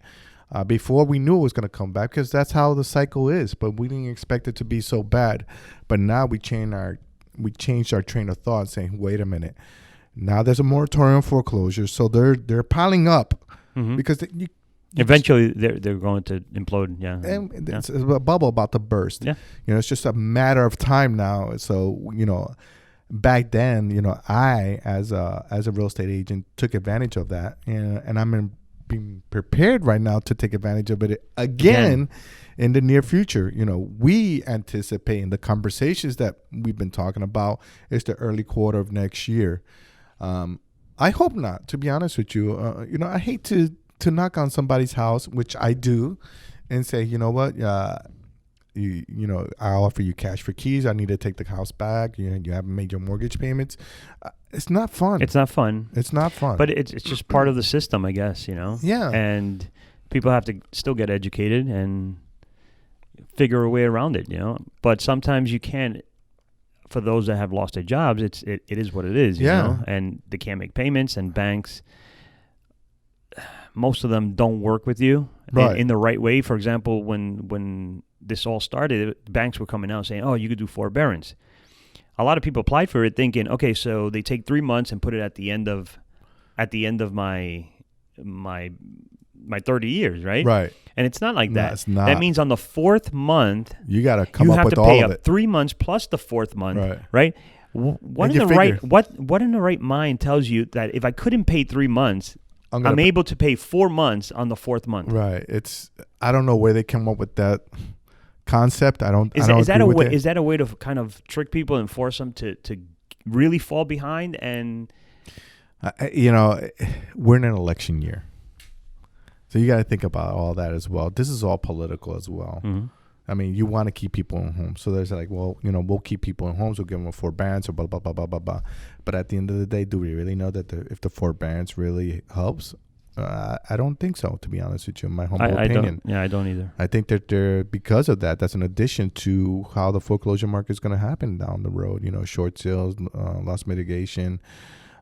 [SPEAKER 3] Before we knew it was going to come back, because that's how the cycle is, but we didn't expect it to be so bad. But now we changed our train of thought, saying, wait a minute, now there's a moratorium on foreclosures, so they're piling up because
[SPEAKER 1] Eventually, they're going to implode. Yeah,
[SPEAKER 3] and it's a bubble about to burst.
[SPEAKER 1] Yeah,
[SPEAKER 3] you know, it's just a matter of time now. So, you know, back then, you know, I as a real estate agent took advantage of that, and I'm being prepared right now to take advantage of it again in the near future. You know, we anticipate in the conversations that we've been talking about is the early quarter of next year. I hope not, to be honest with you. You know, I hate to knock on somebody's house, which I do, and say, you know what, you know, I offer you cash for keys. I need to take the house back. You haven't made your mortgage payments. It's not fun.
[SPEAKER 1] It's not fun.
[SPEAKER 3] It's not fun.
[SPEAKER 1] But it's just part of the system, I guess, you know?
[SPEAKER 3] Yeah.
[SPEAKER 1] And people have to still get educated and figure a way around it, you know? But sometimes you can't. For those that have lost their jobs, it is what it is, you know? And they can't make payments, and banks, most of them don't work with you in the right way. For example, when this all started, banks were coming out saying, oh, you could do forbearance. A lot of people applied for it thinking, okay, so they take 3 months and put it at the end of my 30 years, right?
[SPEAKER 3] Right.
[SPEAKER 1] And it's not like that.
[SPEAKER 3] No, it's not.
[SPEAKER 1] That means on the fourth month,
[SPEAKER 3] you got to come up with all of it.
[SPEAKER 1] You have to pay up 3 months plus the fourth month, right? What in the right mind tells you that if I couldn't pay 3 months, I'm able to pay 4 months on the fourth month?
[SPEAKER 3] Right. I don't know where they came up with that concept. Is
[SPEAKER 1] that a way to kind of trick people and force them to really fall behind? And
[SPEAKER 3] you know, we're in an election year, so you got to think about all that as well. This is all political as well. Mm-hmm. I mean, you want to keep people in homes, so there's like, well, you know, we'll keep people in homes, we'll give them a forbearance or blah blah blah blah blah blah. But at the end of the day, do we really know that if the forbearance really helps? I don't think so, to be honest with you, in my humble opinion.
[SPEAKER 1] I don't either.
[SPEAKER 3] I think that because of that's an addition to how the foreclosure market is going to happen down the road. You know, short sales, loss mitigation.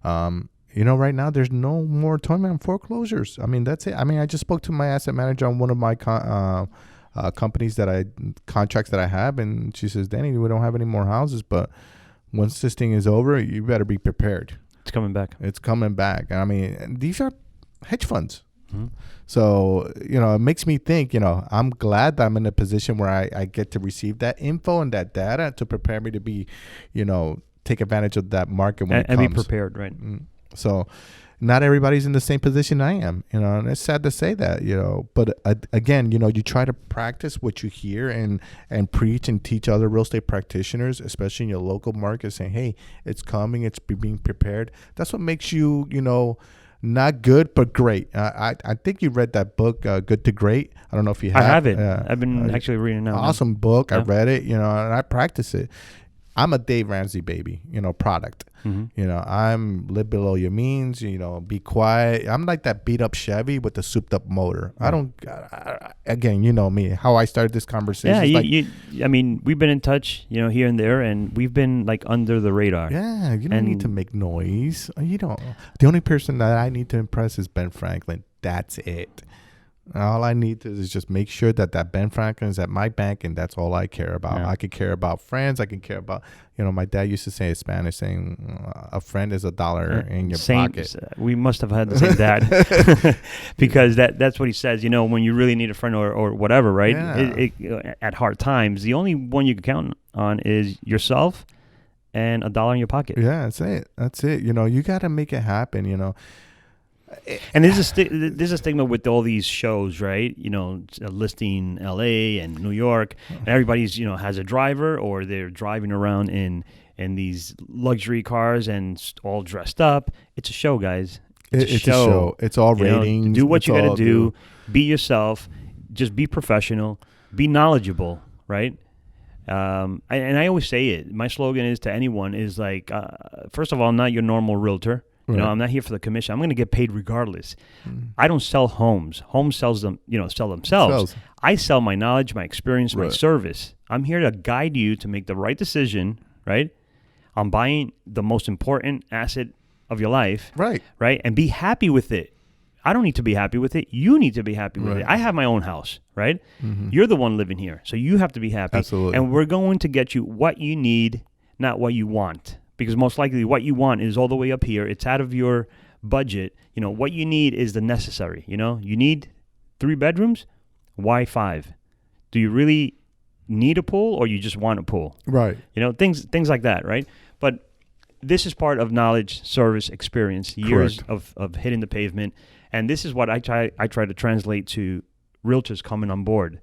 [SPEAKER 3] You know, right now there's no moratorium on foreclosures. I mean, that's it. I mean, I just spoke to my asset manager on one of my contracts that I have, and she says, Danny, we don't have any more houses, but once this thing is over, you better be prepared.
[SPEAKER 1] It's coming back.
[SPEAKER 3] It's coming back. I mean, these are hedge funds.
[SPEAKER 1] Mm-hmm.
[SPEAKER 3] So, you know, it makes me think, you know, I'm glad that I'm in a position where I get to receive that info and that data to prepare me to be, you know, take advantage of that market when it comes.
[SPEAKER 1] And be prepared, right?
[SPEAKER 3] So not everybody's in the same position I am, you know, and it's sad to say that, you know, but again, you know, you try to practice what you hear and preach and teach other real estate practitioners, especially in your local market, saying, hey, it's coming, it's being prepared. That's what makes you, you know, not good, but great. I think you read that book, Good to Great. I don't know if you have.
[SPEAKER 1] I have it. I've been actually reading it now.
[SPEAKER 3] Awesome book. Yeah. I read it, you know, and I practice it. I'm a Dave Ramsey baby, you know, product. Mm-hmm. You know, I'm live below your means, you know, be quiet. I'm like that beat up Chevy with the souped up motor. Mm-hmm. Again, you know me, how I started this conversation.
[SPEAKER 1] Yeah, I mean, we've been in touch, you know, here and there, and we've been like under the radar.
[SPEAKER 3] Yeah, you don't need to make noise. You don't. The only person that I need to impress is Ben Franklin. That's it. All I need to is just make sure that Ben Franklin is at my bank, and that's all I care about. Yeah. I can care about friends. I can care about, you know, my dad used to say in Spanish, saying a friend is $1 in your pocket.
[SPEAKER 1] We must have had the same dad because that's what he says. You know, when you really need a friend or whatever, right? Yeah. At hard times, the only one you can count on is yourself and $1 in your pocket.
[SPEAKER 3] Yeah, that's it. You got to make it happen.
[SPEAKER 1] And there's a stigma with all these shows, right? Listing L.A. and New York, and everybody's has a driver, or they're driving around in these luxury cars and all dressed up. It's a show, guys. It's a show.
[SPEAKER 3] It's all ratings.
[SPEAKER 1] Do what you got to do. Be yourself. Just be professional. Be knowledgeable, right? And I always say it. My slogan is to anyone is like, first of all, I'm not your normal realtor.
[SPEAKER 3] Right.
[SPEAKER 1] I'm not here for the commission. I'm going to get paid regardless. I don't sell homes. Homes sell themselves. I sell my knowledge, my experience, my service. I'm here to guide you to make the right decision, right? On buying the most important asset of your life,
[SPEAKER 3] right?
[SPEAKER 1] And be happy with it. I don't need to be happy with it. You need to be happy with it. I have my own house, right? Mm-hmm. You're the one living here, so you have to be happy.
[SPEAKER 3] Absolutely.
[SPEAKER 1] And we're going to get you what you need, not what you want. Because most likely what you want is all the way up here. It's out of your budget. What you need is the necessary. You need 3 bedrooms. Why 5? Do you really need a pool, or you just want a pool?
[SPEAKER 3] Right.
[SPEAKER 1] Things like that, right? But this is part of knowledge, service, experience, years of hitting the pavement. And this is what I try to translate to realtors coming on board.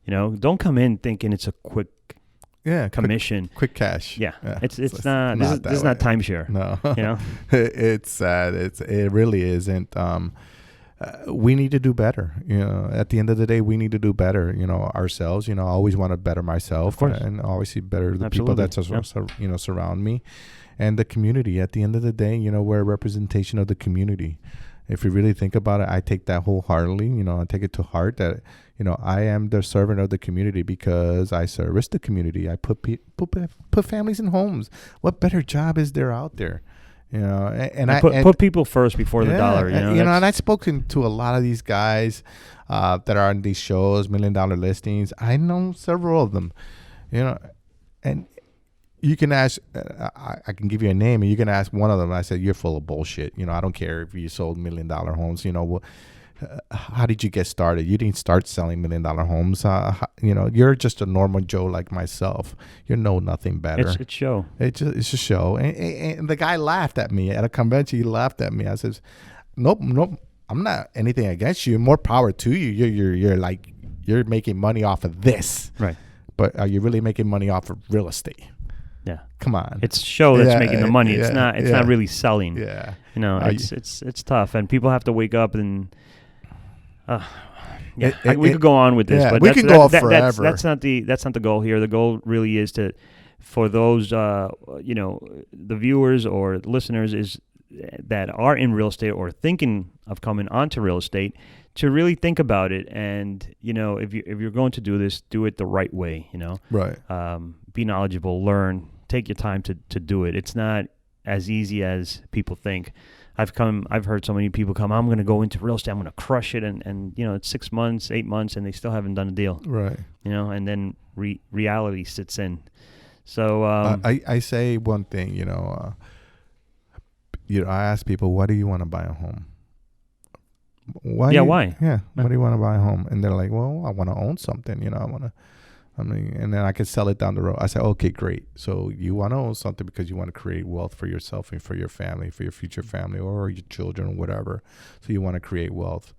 [SPEAKER 1] Don't come in thinking it's a quick commission,
[SPEAKER 3] quick cash.
[SPEAKER 1] Yeah. It's not. This is not timeshare.
[SPEAKER 3] No. It's sad. It really isn't. We need to do better. At the end of the day, we need to do better. Ourselves. I always want to better myself,
[SPEAKER 1] of course,
[SPEAKER 3] and obviously better the
[SPEAKER 1] Absolutely.
[SPEAKER 3] people that surround me, and the community. At the end of the day, we're a representation of the community. If you really think about it, I take that wholeheartedly. I take it to heart that I am the servant of the community because I service the community. I put families in homes. What better job is there out there? And I
[SPEAKER 1] put people first before the dollar.
[SPEAKER 3] And I've spoken to a lot of these guys that are on these shows, $1 million listings. I know several of them. And you can ask. I can give you a name, and you can ask one of them. I said, "You're full of bullshit." I don't care if you sold $1 million homes. How did you get started? You didn't start selling $1 million homes. You're just a normal Joe like myself. You know nothing better.
[SPEAKER 1] It's a show.
[SPEAKER 3] It's a show. And the guy laughed at me at a convention. He laughed at me. I says, nope. I'm not anything against you. More power to you. You're making money off of this.
[SPEAKER 1] Right.
[SPEAKER 3] But are you really making money off of real estate?
[SPEAKER 1] Yeah.
[SPEAKER 3] Come on.
[SPEAKER 1] It's show that's making the money. It's not really selling.
[SPEAKER 3] Yeah.
[SPEAKER 1] It's tough, and people have to wake up and we could go on with this, but
[SPEAKER 3] we could go forever.
[SPEAKER 1] That's not the goal here. The goal really is for those the viewers or listeners is that are in real estate or thinking of coming onto real estate to really think about it, and if you're going to do this, do it the right way.
[SPEAKER 3] Right.
[SPEAKER 1] Be knowledgeable, learn, take your time to do it. It's not as easy as people think. I've heard so many people come, I'm going to go into real estate, I'm going to crush it, and it's 6 months, 8 months, and they still haven't done a deal.
[SPEAKER 3] Right.
[SPEAKER 1] And then reality sits in. So
[SPEAKER 3] I say one thing, I ask people, why do you want to buy a home? Why?
[SPEAKER 1] Why?
[SPEAKER 3] Yeah. Why do you want to buy a home? And they're like, well, I want to own something, and then I can sell it down the road. I say, okay, great. So you want to own something because you want to create wealth for yourself and for your family, for your future family or your children or whatever. So you want to create wealth.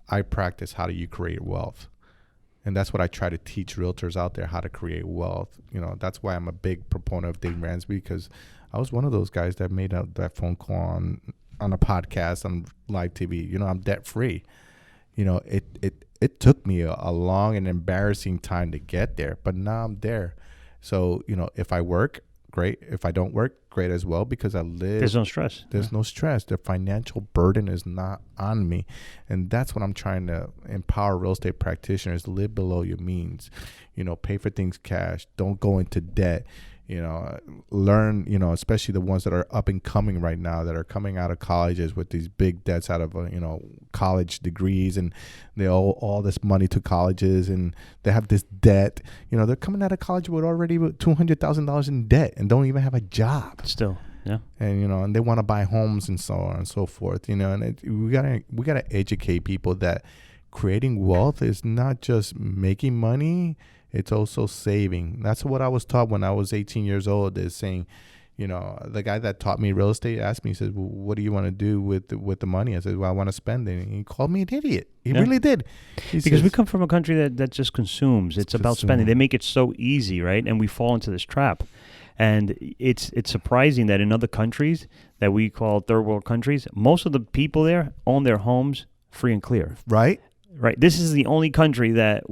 [SPEAKER 3] I practice how do you create wealth. And that's what I try to teach realtors out there, how to create wealth. That's why I'm a big proponent of Dave Ramsey, because I was one of those guys that made that phone call on a podcast, on live TV. I'm debt free. It took me a long and embarrassing time to get there, but now I'm there. So, if I work, great. If I don't work, great as well, because I live.
[SPEAKER 1] There's no stress.
[SPEAKER 3] There's no stress. The financial burden is not on me. And that's what I'm trying to empower real estate practitioners. Live below your means, pay for things cash. Don't go into debt. Learn, especially the ones that are up and coming right now, that are coming out of colleges with these big debts out of, college degrees, and they owe all this money to colleges, and they have this debt. They're coming out of college with already $200,000 in debt and don't even have a job
[SPEAKER 1] still. Yeah.
[SPEAKER 3] And, and they want to buy homes and so on and so forth, and we gotta educate people that creating wealth is not just making money, it's also saving. That's what I was taught when I was 18 years old, is saying, the guy that taught me real estate asked me, he said, well, what do you want to do with the money? I said, well, I want to spend it. And he called me an idiot. He really did.
[SPEAKER 1] Because we come from a country that just consumes. It's about spending. They make it so easy, right? And we fall into this trap. And it's surprising that in other countries that we call third world countries, most of the people there own their homes free and clear.
[SPEAKER 3] Right.
[SPEAKER 1] This is the only country that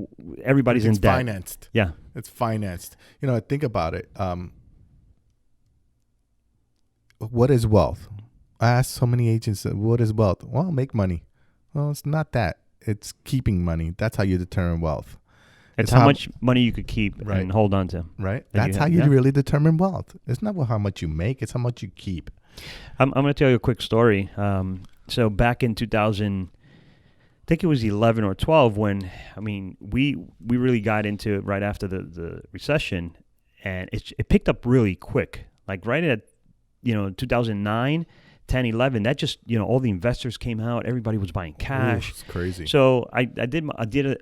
[SPEAKER 1] everybody's in debt.
[SPEAKER 3] It's financed.
[SPEAKER 1] Yeah.
[SPEAKER 3] It's financed. Think about it. What is wealth? I asked so many agents, what is wealth? Well, make money. Well, it's not that. It's keeping money. That's how you determine wealth.
[SPEAKER 1] It's how much money you could keep and hold on to.
[SPEAKER 3] Right. That's how you really determine wealth. It's not how much you make. It's how much you keep.
[SPEAKER 1] I'm going to tell you a quick story. So back in 2000, I think it was 11 or 12 when, we really got into it right after the recession, and it picked up really quick. Like right at 2009, 10, 11, that just, all the investors came out. Everybody was buying cash.
[SPEAKER 3] Ooh, it's crazy.
[SPEAKER 1] So I did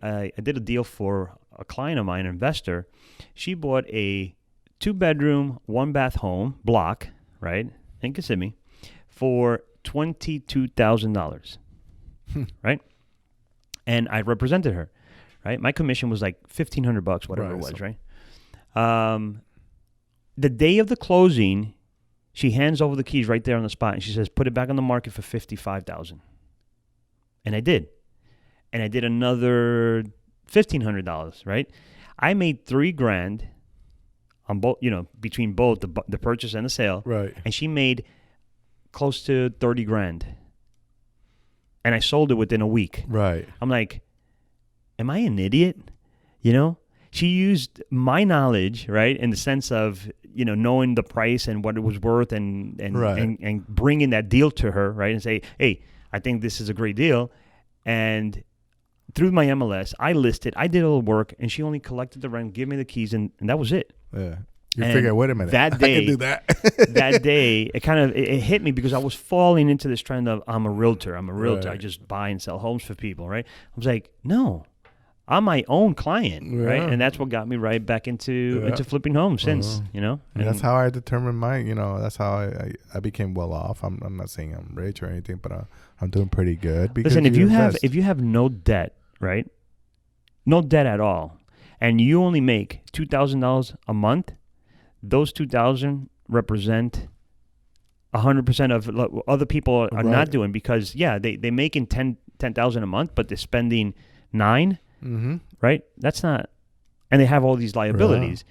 [SPEAKER 1] a deal for a client of mine, an investor. She bought a 2-bedroom, 1-bath home block, right, in Kissimmee for $22,000, right? And I represented her, right? My commission was like $1,500, whatever it was, right? The day of the closing, she hands over the keys right there on the spot, and she says, put it back on the market for $55,000. And I did. And I did another $1,500, right? I made $3,000 on both, between both the purchase and the sale.
[SPEAKER 3] Right.
[SPEAKER 1] And she made close to $30,000. And I sold it within a week.
[SPEAKER 3] Right.
[SPEAKER 1] I'm like, am I an idiot? She used my knowledge, right, in the sense of, knowing the price and what it was worth and bringing that deal to her, right, and say, hey, I think this is a great deal. And through my MLS, I listed, I did all the work, and she only collected the rent, gave me the keys, and that was it.
[SPEAKER 3] Yeah. You figure, wait a minute,
[SPEAKER 1] that day,
[SPEAKER 3] I can do that.
[SPEAKER 1] That day, it hit me because I was falling into this trend of I'm a realtor.
[SPEAKER 3] Right.
[SPEAKER 1] I just buy and sell homes for people, right? I was like, no, I'm my own client, right? And that's what got me right back into flipping homes since, And
[SPEAKER 3] that's how I determined that's how I became well off. I'm not saying I'm rich or anything, but I'm doing pretty good. Because
[SPEAKER 1] listen, if you have no debt, right? No debt at all, and you only make $2,000 a month, those $2,000 represent 100% of what other people are not doing, because they making $10,000 a month, but they're spending $9,000.
[SPEAKER 3] Mm-hmm.
[SPEAKER 1] Right? That's not, and they have all these liabilities.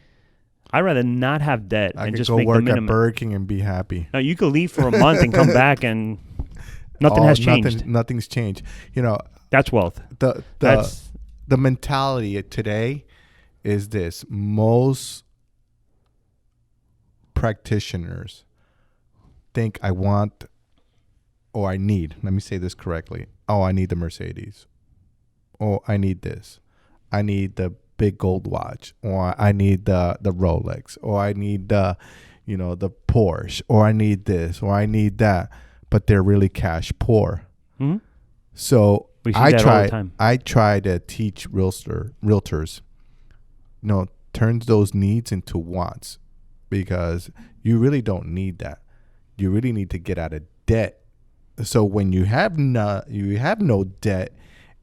[SPEAKER 1] I'd rather not have debt and just make the minimum. I could go work
[SPEAKER 3] at Burger King and be happy.
[SPEAKER 1] No, you could leave for a month and come back and nothing has changed.
[SPEAKER 3] Nothing's changed.
[SPEAKER 1] That's wealth.
[SPEAKER 3] The mentality today is this: most practitioners think I want or I need. Let me say this correctly. Oh, I need the Mercedes. Oh, I need this. I need the big gold watch, or I need the Rolex, or I need the Porsche, or I need this, or I need that. But they're really cash poor. Mm-hmm. So I try to teach realtors, turns those needs into wants, because you really don't need that. You really need to get out of debt. So when you have no debt,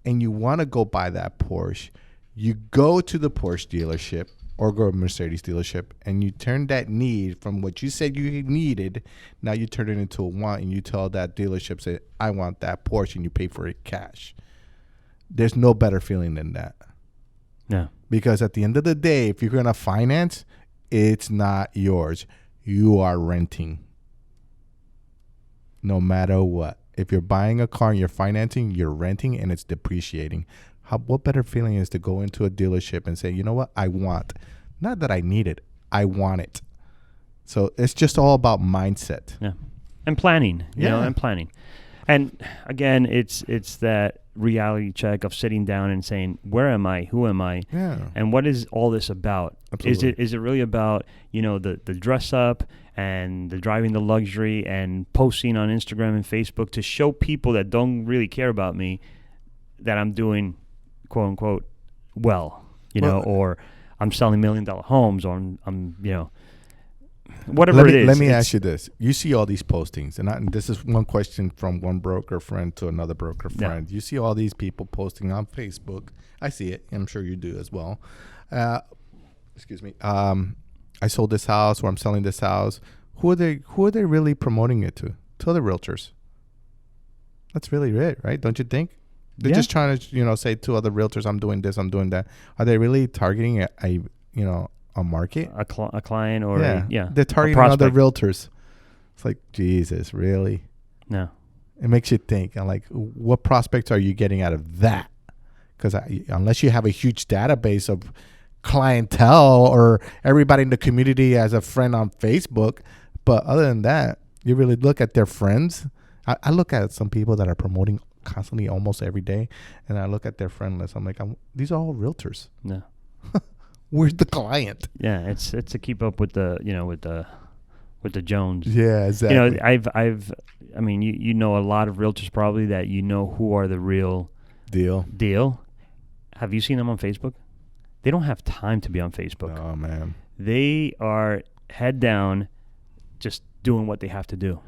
[SPEAKER 3] and you want to go buy that Porsche, you go to the Porsche dealership or go to a Mercedes dealership, and you turn that need from what you said you needed, now you turn it into a want, and you tell that dealership, say, I want that Porsche, and you pay for it cash. There's no better feeling than that.
[SPEAKER 1] Yeah.
[SPEAKER 3] Because at the end of the day, if you're going to finance, it's not yours. You are renting. No matter what. If you're buying a car and you're financing, you're renting, and it's depreciating. What better feeling is to go into a dealership and say, you know what, I want. Not that I need it. I want it. So it's just all about mindset.
[SPEAKER 1] Yeah. And planning. And planning. And again, it's that reality check of sitting down and saying, where am I? Who am I?
[SPEAKER 3] Yeah.
[SPEAKER 1] And what is all this about?
[SPEAKER 3] Absolutely.
[SPEAKER 1] Is it really about, the dress up and the driving the luxury and posting on Instagram and Facebook to show people that don't really care about me that I'm doing, quote unquote, well, or I'm selling $1 million homes, or I'm whatever it is.
[SPEAKER 3] Let me ask you this. You see all these postings, and this is one question from one broker friend to another broker friend. Yeah. You see all these people posting on Facebook. I see it. I'm sure you do as well. Excuse me. I sold this house, or I'm selling this house. Who are they really promoting it to? To other realtors. That's really it, right? Don't you think? They're just trying to, say to other realtors, I'm doing this, I'm doing that. Are they really targeting a market?
[SPEAKER 1] A client or
[SPEAKER 3] they're targeting other realtors. It's like, Jesus, really?
[SPEAKER 1] No.
[SPEAKER 3] It makes you think. I'm like, what prospects are you getting out of that? Because unless you have a huge database of clientele or everybody in the community as a friend on Facebook, but other than that, you really look at their friends. I look at some people that are promoting constantly almost every day, and I look at their friend list. I'm like, these are all realtors.
[SPEAKER 1] No.
[SPEAKER 3] Where's the client?
[SPEAKER 1] Yeah, it's to keep up with the with the Jones.
[SPEAKER 3] Yeah, exactly.
[SPEAKER 1] I mean, you know a lot of realtors probably that who are the real deal. Have you seen them on Facebook? They don't have time to be on Facebook.
[SPEAKER 3] Oh man,
[SPEAKER 1] they are head down, just doing what they have to do.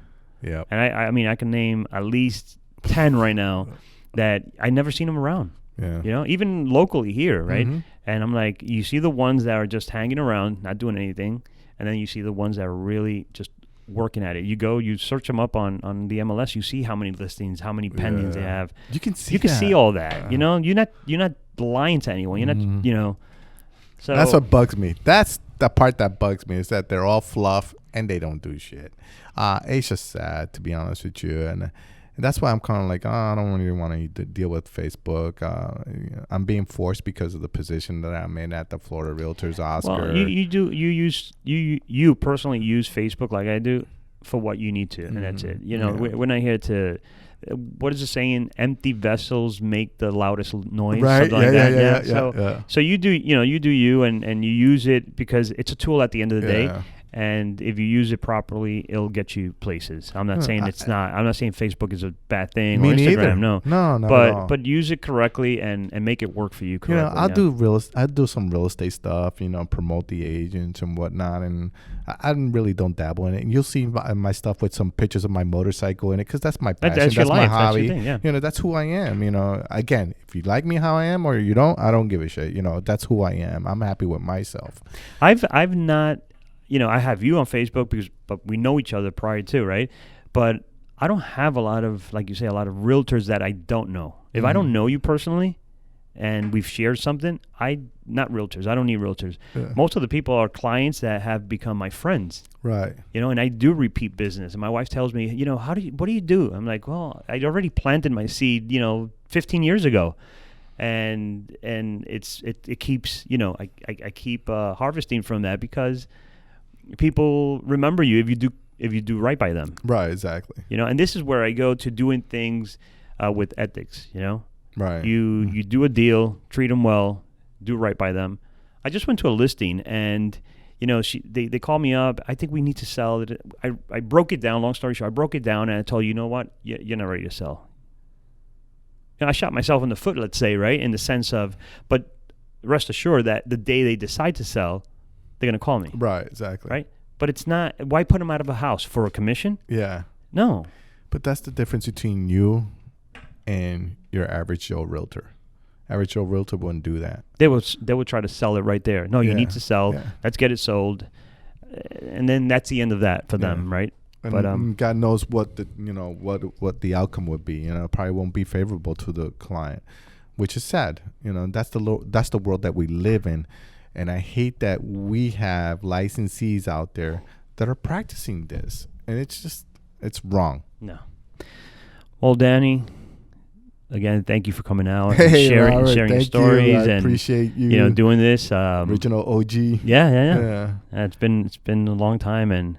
[SPEAKER 3] Yeah.
[SPEAKER 1] And I mean, I can name at least 10 right now that I never seen them around.
[SPEAKER 3] Yeah.
[SPEAKER 1] Even locally here, right?
[SPEAKER 3] Mm-hmm.
[SPEAKER 1] And I'm like, you see the ones that are just hanging around, not doing anything, and then you see the ones that are really just working at it. You search them up on the MLS, you see how many listings, how many pendings they have.
[SPEAKER 3] You can see
[SPEAKER 1] all that. You're not lying to anyone. You're not, So
[SPEAKER 3] that's what bugs me. That's the part that bugs me, is that they're all fluff and they don't do shit. It's just sad, to be honest with you, and that's why I'm kind of like, I don't really want to deal with Facebook. I'm being forced because of the position that I'm in at the Florida Realtors Oscar.
[SPEAKER 1] Well, you personally use Facebook like I do for what you need to, and that's it. We're not here to. What is the saying? Empty vessels make the loudest noise.
[SPEAKER 3] Right?
[SPEAKER 1] Something like that.
[SPEAKER 3] Yeah.
[SPEAKER 1] So you do you, and you use it because it's a tool at the end of the day.
[SPEAKER 3] Yeah.
[SPEAKER 1] And if you use it properly, it'll get you places. I'm not saying it's not. I'm not saying Facebook is a bad thing or Instagram.
[SPEAKER 3] Neither. No, not
[SPEAKER 1] but
[SPEAKER 3] at all.
[SPEAKER 1] But use it correctly and make it work for you correctly.
[SPEAKER 3] I do some real estate stuff. Promote the agents and whatnot, and I really don't dabble in it. And you'll see my stuff with some pictures of my motorcycle in it, because that's my passion.
[SPEAKER 1] That's
[SPEAKER 3] my hobby.
[SPEAKER 1] That's your thing,
[SPEAKER 3] that's who I am. Again, if you like me how I am or you don't, I don't give a shit. That's who I am. I'm happy with myself.
[SPEAKER 1] I've not. I have you on Facebook but we know each other prior to, right? But I don't have a lot of, like you say, a lot of realtors that I don't know. If I don't know you personally and we've shared something, not realtors. I don't need realtors. Yeah. Most of the people are clients that have become my friends.
[SPEAKER 3] Right.
[SPEAKER 1] And I do repeat business. And my wife tells me, what do you do? I'm like, well, I already planted my seed, 15 years ago. And it keeps, I keep harvesting from that, because people remember you if you do right by them.
[SPEAKER 3] Right, exactly.
[SPEAKER 1] And this is where I go to doing things with ethics.
[SPEAKER 3] Right.
[SPEAKER 1] You do a deal, treat them well, do right by them. I just went to a listing, and they called me up. I think we need to sell it. I broke it down. Long story short, I broke it down, and I told you what, you're not ready to sell. I shot myself in the foot, let's say, right, in the sense of, but rest assured that the day they decide to sell, they're going to call me.
[SPEAKER 3] Right, exactly.
[SPEAKER 1] Right? But it's not, why put them out of a house? For a commission?
[SPEAKER 3] Yeah.
[SPEAKER 1] No.
[SPEAKER 3] But that's the difference between you and your average Joe realtor. Average Joe realtor wouldn't do that.
[SPEAKER 1] They would try to sell it right there. No, you need to sell. Yeah. Let's get it sold. And then that's the end of that for them, right?
[SPEAKER 3] And but God knows what the what the outcome would be. Probably won't be favorable to the client, which is sad. That's the world that we live in. And I hate that we have licensees out there that are practicing this. And it's wrong.
[SPEAKER 1] No. Well, Danny, again, thank you for coming out
[SPEAKER 3] and
[SPEAKER 1] sharing
[SPEAKER 3] Robert,
[SPEAKER 1] your stories.
[SPEAKER 3] I
[SPEAKER 1] and
[SPEAKER 3] appreciate you.
[SPEAKER 1] Doing this.
[SPEAKER 3] Original OG.
[SPEAKER 1] Yeah. It's been a long time, and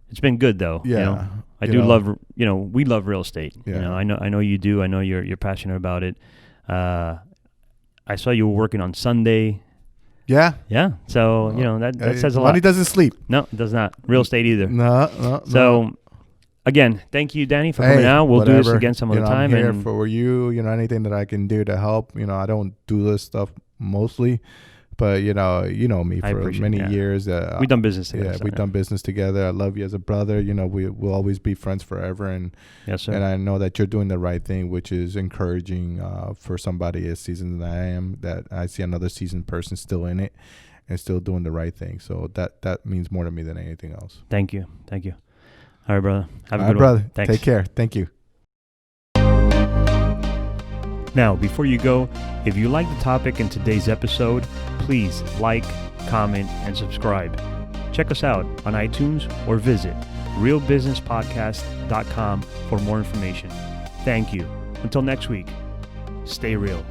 [SPEAKER 1] it's been good though.
[SPEAKER 3] Yeah.
[SPEAKER 1] I do love, we love real estate.
[SPEAKER 3] Yeah.
[SPEAKER 1] I know you do. I know you're passionate about it. I saw you were working on Sunday.
[SPEAKER 3] Yeah.
[SPEAKER 1] Yeah. So, that says a lot.
[SPEAKER 3] Money doesn't sleep.
[SPEAKER 1] No, it does not. Real estate either.
[SPEAKER 3] No.
[SPEAKER 1] So again, thank you, Danny, for coming out. We'll do this again some other time.
[SPEAKER 3] I'm here for you. Anything that I can do to help. I don't do this stuff mostly, but you know me for many years.
[SPEAKER 1] We've done business together.
[SPEAKER 3] Yeah, we've done business together. I love you as a brother. We'll always be friends forever. And
[SPEAKER 1] yes, sir.
[SPEAKER 3] And I know that you're doing the right thing, which is encouraging for somebody as seasoned as I am. That I see another seasoned person still in it and still doing the right thing. So that means more to me than anything else.
[SPEAKER 1] Thank you. All right, brother. Have a good
[SPEAKER 3] brother.
[SPEAKER 1] one. Thanks.
[SPEAKER 3] Take care. Thank you.
[SPEAKER 1] Now, before you go, if you like the topic in today's episode, please like, comment, and subscribe. Check us out on iTunes or visit realbusinesspodcast.com for more information. Thank you. Until next week, stay real.